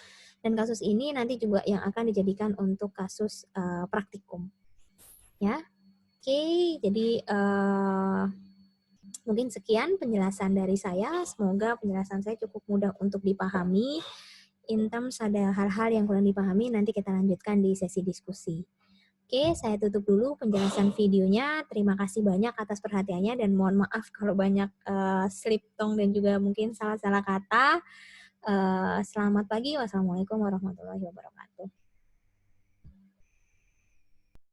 dan kasus ini nanti juga yang akan dijadikan untuk kasus praktikum. Ya, oke, jadi mungkin sekian penjelasan dari saya. Semoga penjelasan saya cukup mudah untuk dipahami. In terms ada hal-hal yang kurang dipahami, nanti kita lanjutkan di sesi diskusi. Oke, saya tutup dulu penjelasan videonya. Terima kasih banyak atas perhatiannya dan mohon maaf kalau banyak slip tong dan juga mungkin salah-salah kata. Selamat pagi. Wassalamualaikum warahmatullahi wabarakatuh.